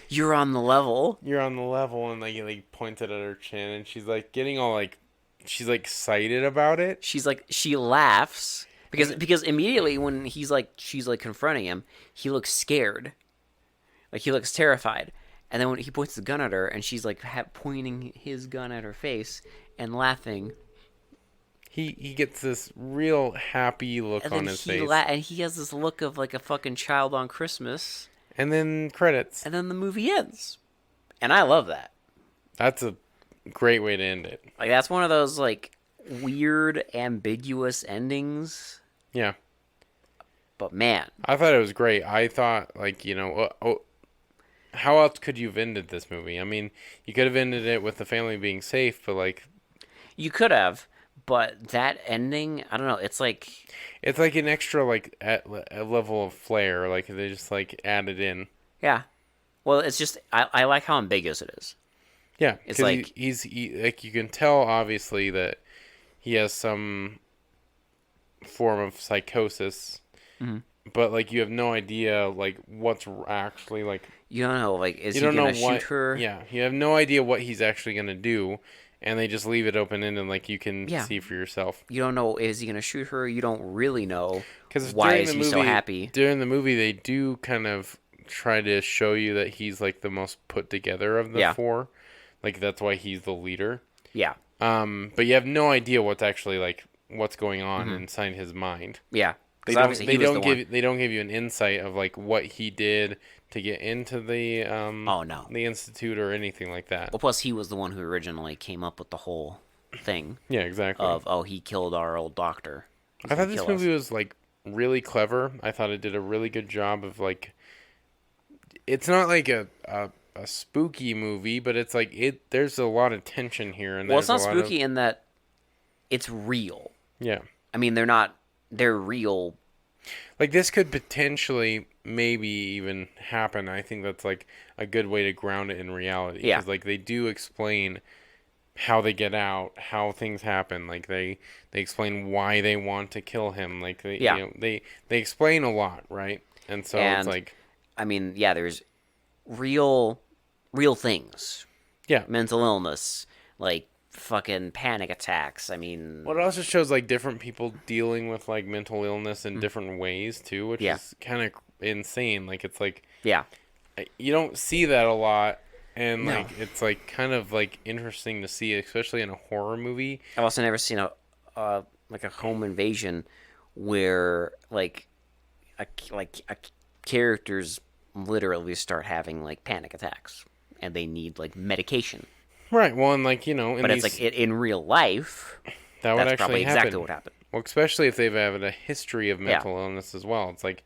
B: You're on the level.
A: you're on the level." And like he like pointed at her chin, and she's like getting all like, she's like excited about it.
B: She's like, she laughs because immediately when she's like confronting him, he looks scared, like he looks terrified. And then when he points the gun at her, and she's like pointing his gun at her face and laughing,
A: He gets this real happy look
B: and
A: on
B: then
A: his
B: he
A: face,
B: and he has this look of like a fucking child on Christmas.
A: and then credits.
B: And then the movie ends, and I love that.
A: That's a great way to end it.
B: Like that's one of those like weird, ambiguous endings.
A: Yeah.
B: But man,
A: I thought it was great. I thought, like, how else could you have ended this movie? I mean, you could have ended it with the family being safe, but like,
B: you could have, but that ending, I don't know.
A: it's like an extra like a level of flair. Like they just like added in.
B: Yeah. Well, it's just I like how ambiguous it is.
A: Yeah,
B: It's
A: because
B: like
A: he's like you can tell obviously that he has some form of psychosis,
B: Mhm.
A: but like you have no idea like what's actually like
B: you don't know, like, is
A: you
B: he
A: don't know
B: gonna
A: what.
B: shoot her?
A: Yeah, you have no idea what he's actually gonna do, and they just leave it open ended like you can
B: Yeah.
A: see for yourself.
B: You don't know, is he gonna shoot her? You don't really know.
A: Because
B: Why is he so happy?
A: during the movie, they do kind of try to show you that he's like the most put together of the
B: Yeah.
A: four. Like that's why he's the leader.
B: Yeah.
A: But you have no idea what's actually like what's going on inside his mind.
B: Yeah.
A: They
B: Because
A: don't.
B: obviously
A: They
B: he was the
A: don't
B: one.
A: give. They don't give you an insight of like what he did to get into the
B: Oh no.
A: the institute or anything like that.
B: Well, plus he was the one who originally came up with the whole thing
A: Yeah, exactly.
B: of, oh, he killed our old doctor. He's
A: I thought
B: gonna
A: this
B: kill us.
A: movie was like really clever. I thought it did a really good job of like. It's not like a spooky movie, but it's like it. There's a lot of tension here, and
B: Well, it's
A: there's
B: not
A: a lot
B: spooky in that it's real.
A: yeah.
B: I mean, they're not. They're real.
A: Like this could potentially maybe even happen. I think that's like a good way to ground it in reality.
B: Yeah.
A: Because like they do explain how they get out, how things happen. Like they explain why they want to kill him. Like they
B: Yeah.
A: they explain a lot, right? And so it's
B: And
A: like
B: I mean, yeah, there's real things.
A: yeah.
B: Mental illness, like fucking panic attacks. I mean,
A: Well, it also shows like different people dealing with like mental illness in different ways too, which
B: Yeah.
A: is kind of insane. Like it's like
B: yeah,
A: you don't see that a lot, and
B: No.
A: like it's like kind of like interesting to see, especially in a horror movie.
B: I've also never seen a like a home invasion where like a characters literally start having like panic attacks and they need like medication.
A: Right. Well, and like in
B: But it's
A: these,
B: like in real life,
A: that would
B: that's
A: actually
B: probably
A: happen.
B: exactly what happened.
A: Well, especially if they've had a history of mental illness as well. It's like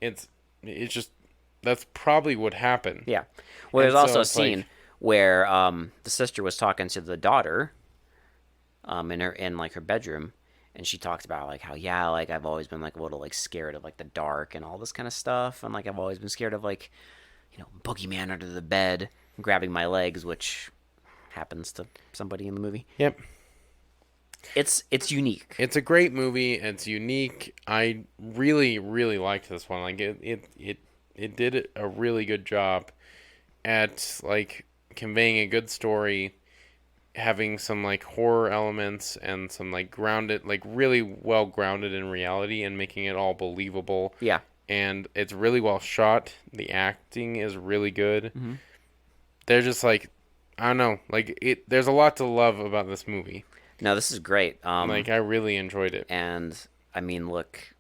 A: it's just that's probably what happened.
B: Yeah. Well,
A: And
B: there's also
A: so
B: a
A: it's like-
B: scene where the sister was talking to the daughter, in like her bedroom, and she talked about like how, yeah, like I've always been like a little like scared of like the dark and all this kind of stuff, and like I've always been scared of like, boogeyman under the bed grabbing my legs, which happens to somebody in the movie.
A: Yep.
B: It's unique.
A: It's a great movie. It's unique. I really, really liked this one. Like it did a really good job at like conveying a good story, having some like horror elements and some like grounded, like really well grounded in reality and making it all believable.
B: Yeah.
A: And it's really well shot. The acting is really good.
B: Mm-hmm.
A: They're just like I don't know, like it. There's a lot to love about this movie.
B: No, this is great.
A: Like I really enjoyed it.
B: And I mean, look,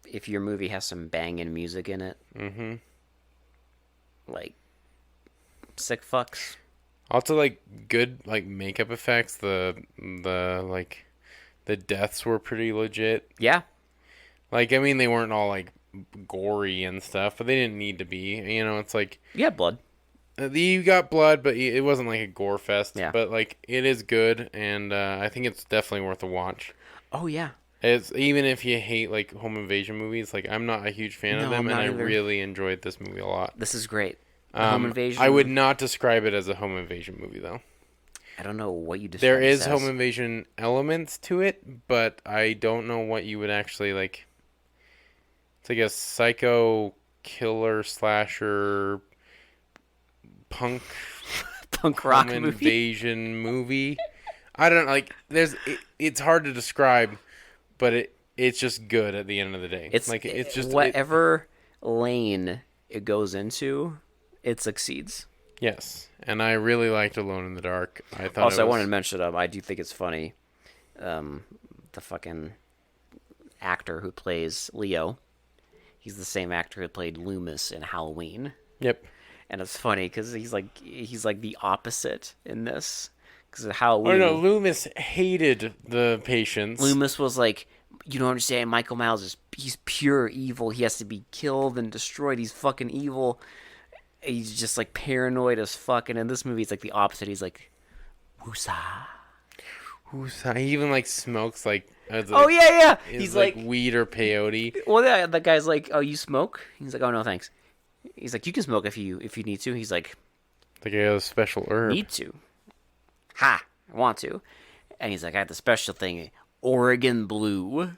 B: if your movie has some banging music in it,
A: Mm-hmm.
B: like sick fucks.
A: Also, like good like makeup effects. The like the deaths were pretty legit.
B: Yeah.
A: Like I mean, they weren't all like gory and stuff, but they didn't need to be. It's like
B: You had blood.
A: you got blood, but it wasn't like a gore fest.
B: Yeah.
A: But like it is good, and I think it's definitely worth a watch.
B: Oh yeah.
A: It's even if you hate like home invasion movies, like I'm not a huge fan
B: No,
A: of them,
B: I'm
A: and
B: not
A: I
B: either.
A: really enjoyed this movie a lot.
B: This is great. Home invasion.
A: I would not describe it as a home invasion movie though.
B: I don't know what you describe
A: There
B: this
A: is
B: as.
A: home invasion elements to it, but I don't know what you would actually like. It's like a psycho killer slasher punk
B: punk rock
A: home
B: movie.
A: invasion movie. I don't like. It's hard to describe, but it's just good at the end of the day.
B: It's
A: like it's just
B: whatever lane it goes into, it succeeds.
A: yes, and I really liked Alone in the Dark. I thought.
B: Also,
A: it
B: I
A: was,
B: wanted to mention I do think it's funny. The fucking actor who plays Leo, he's the same actor who played Loomis in Halloween.
A: Yep.
B: And it's funny because he's like the opposite in this, because of
A: Oh no,
B: Halloween.
A: Loomis hated the patients.
B: Loomis was like, "You don't understand. Michael Myers he's pure evil. He has to be killed and destroyed. He's fucking evil. He's just like paranoid as fuck." And in this movie, it's like the opposite. He's like, "Woosah."
A: He even like smokes like
B: Oh yeah, yeah.
A: is
B: He's
A: like
B: like,
A: weed or peyote.
B: well, yeah. The guy's like, "Oh, you smoke?" He's like, "Oh no, thanks." He's like, "You can smoke if you need to." He's like,
A: Like a special herb.
B: "Need to? Ha! I want to." And he's like, "I have the special thing, Oregon Blue,"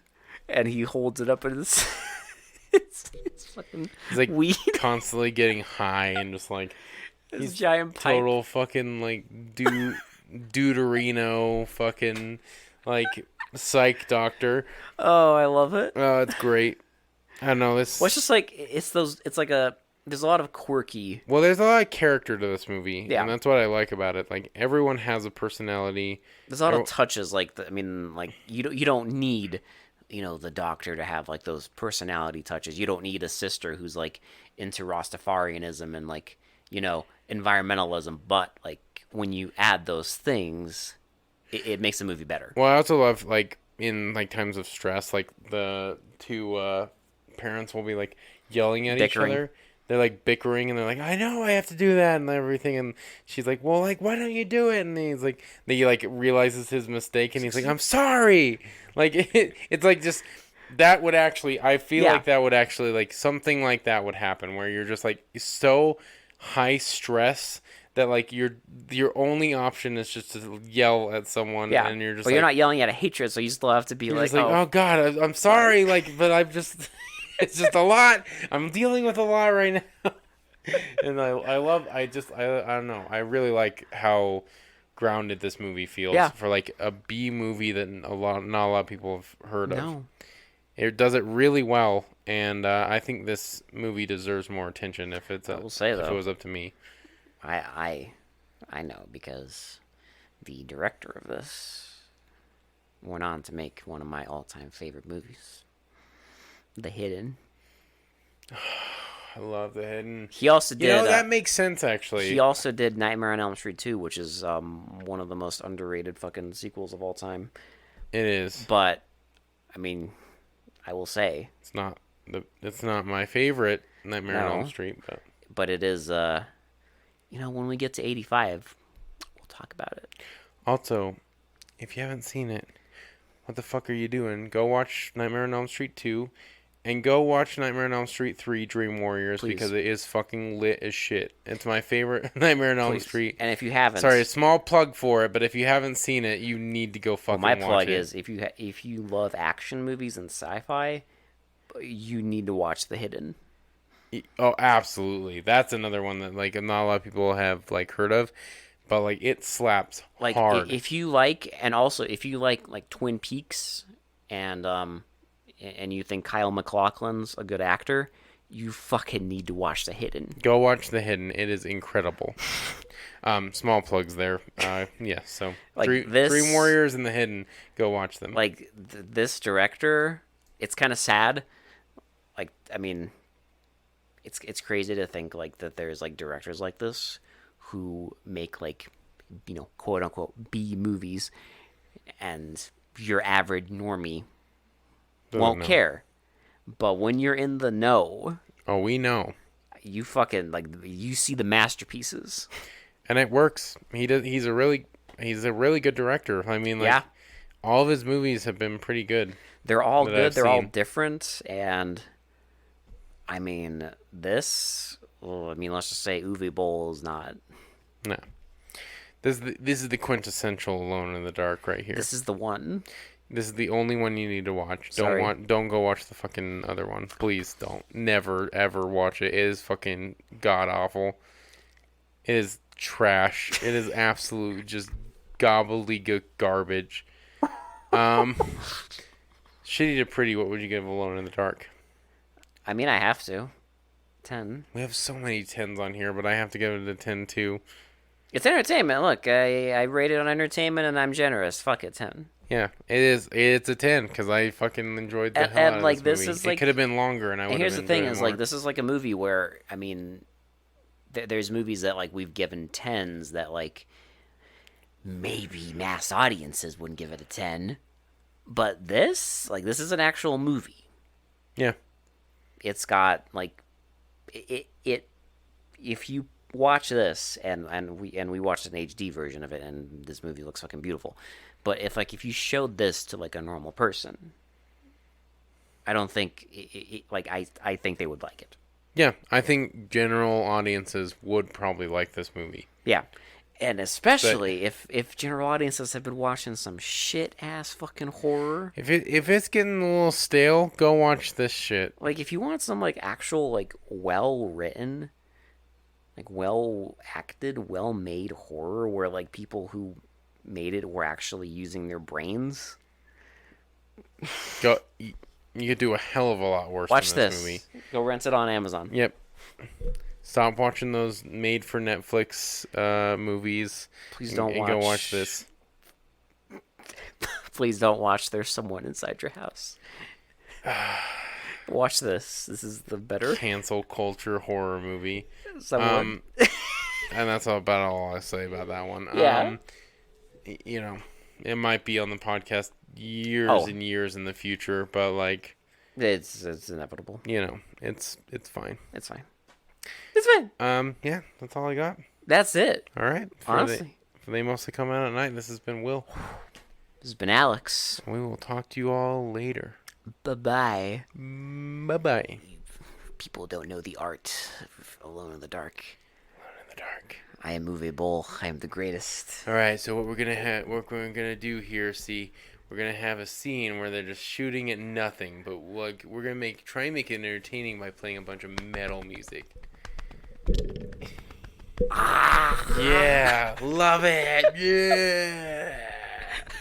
B: and he holds it up and it's fucking
A: He's like
B: weed.
A: constantly getting high and just like
B: This
A: he's
B: giant pipe.
A: total fucking like deuterino fucking like psych doctor.
B: Oh, I love it.
A: Oh, it's great. I don't know this.
B: Well, it's just like it's like a. There's a lot of quirky.
A: Well, there's a lot of character to this movie,
B: Yeah.
A: and that's what I like about it. Like everyone has a personality.
B: There's a lot of
A: Every-
B: touches. Like I mean, like you don't need, the doctor to have like those personality touches. You don't need a sister who's like into Rastafarianism and like environmentalism. But like when you add those things, it makes the movie better.
A: Well, I also love like in like times of stress, like the two parents will be like yelling at
B: Bickering.
A: each other. They're like bickering, and they're like, "I know I have to do that," and everything. And she's like, "Well, like, why don't you do it?" And he's like, he like realizes his mistake, and he's like, "I'm sorry." Like it's like just that would actually, I feel
B: Yeah.
A: like that would actually like something like that would happen where you're just like so high stress that like your only option is just to yell at someone,
B: Yeah,
A: and you're just
B: but
A: like,
B: you're not yelling at a hatred, so you still have to be
A: you're
B: like,
A: just like, oh God, I'm sorry, like, but I'm just, it's just a lot. I'm dealing with a lot right now, and I don't know. I really like how grounded this movie feels
B: Yeah.
A: for like a B movie that not a lot of people have heard of.
B: no,
A: It does it really well, and I think this movie deserves more attention. If it's
B: I will say,
A: if it
B: though.
A: was up to me,
B: I know because the director of this went on to make one of my all-time favorite movies, The Hidden.
A: I love the hidden.
B: He also did.
A: That makes sense actually.
B: he also did Nightmare on Elm Street 2, which is one of the most underrated fucking sequels of all time.
A: It is.
B: But I mean, I will say,
A: It's not my favorite Nightmare on
B: No.
A: Elm Street,
B: but it is. When we get to 85, we'll talk about it.
A: also, if you haven't seen it, what the fuck are you doing? Go watch Nightmare on Elm Street 2 and go watch Nightmare on Elm Street 3 Dream Warriors
B: Please.
A: because it is fucking lit as shit. It's my favorite Nightmare on Elm
B: Please.
A: Street.
B: And if you haven't,
A: Sorry, a small plug for it, but if you haven't seen it, you need to go fucking
B: my
A: watch
B: plug
A: it.
B: is if you love action movies and sci-fi, you need to watch The Hidden.
A: Oh, absolutely. That's another one that like not a lot of people have like heard of, but like it slaps
B: Like
A: hard.
B: if you like, and also if you like Twin Peaks, and you think Kyle MacLachlan's a good actor, you fucking need to watch The Hidden.
A: Go watch The Hidden. It is incredible. Small plugs there. Yeah, so
B: Like
A: Dream
B: this-
A: Warriors and The Hidden. Go watch them.
B: Like this director, it's kind of sad. Like I mean, it's crazy to think like that there's like directors like this who make like quote unquote B movies, and your average normie won't
A: know.
B: care. But when you're in the know,
A: Oh, we know,
B: you fucking like you see the masterpieces.
A: and it works. He's a really good director. I mean, like
B: Yeah.
A: all of his movies have been pretty good.
B: They're all
A: that
B: good.
A: I've
B: They're all
A: seen.
B: different, and I mean this. Well, I mean, let's just say Uwe Boll is not.
A: No, this is the quintessential Alone in the Dark right here.
B: This is the one.
A: This is the only one you need to watch.
B: Sorry.
A: Don't go watch the fucking other one. Please don't. Never ever watch it. It is fucking god awful. It is trash. It is absolute just gobbledygook garbage. Shitty to pretty, what would you give Alone in the Dark?
B: I mean, I have to. 10.
A: We have so many 10s on here, but I have to give it a 10 too.
B: It's entertainment. Look, I rate it on entertainment, and I'm generous. Fuck it, 10.
A: Yeah, it is. It's a 10 because I fucking enjoyed the
B: And-
A: hell
B: and,
A: out of
B: like,
A: this
B: this
A: movie.
B: is,
A: It
B: like-
A: could have been longer, and I would
B: And
A: have
B: here's the thing:
A: enjoyed it
B: is
A: more.
B: like this is like a movie where I mean, there's movies that like we've given 10s that like maybe mass audiences wouldn't give it a 10. But this, like, this is an actual movie.
A: Yeah.
B: It's got like it if you watch this and we watched an HD version of it, and this movie looks fucking beautiful. But if you showed this to like a normal person, I don't think I think they would like it.
A: Yeah, I think general audiences would probably like this movie.
B: Yeah. And especially if general audiences have been watching some shit ass fucking horror.
A: If it's getting a little stale, go watch this shit.
B: Like, if you want some like actual like well written, like well acted, well made horror where like people who made it were actually using their brains.
A: Go. You could do a hell of a lot worse
B: Watch
A: than this
B: this.
A: movie.
B: Go rent it on Amazon.
A: Yep. Stop watching those made for Netflix movies.
B: Please don't
A: and go watch this.
B: Please don't watch There's Someone Inside Your House. Watch this. This is the better
A: Cancel culture horror movie.
B: someone.
A: And that's about all I say about that one.
B: Yeah.
A: You know, it might be on the podcast years and years in the future, but like,
B: It's inevitable.
A: you know, it's fine.
B: It's fine. It's fine.
A: Yeah, that's all I got.
B: That's it.
A: All right.
B: Honestly.
A: They mostly come out at night. This has been Will.
B: This has been Alex.
A: We will talk to you all later.
B: Bye-bye.
A: Bye-bye.
B: People don't know the art of Alone in the Dark.
A: In the dark.
B: I am movable. I am the greatest.
A: All right, so what we're gonna do here, we're gonna have a scene where they're just shooting at nothing, but like we're gonna try and make it entertaining by playing a bunch of metal music. Yeah, love it. Yeah.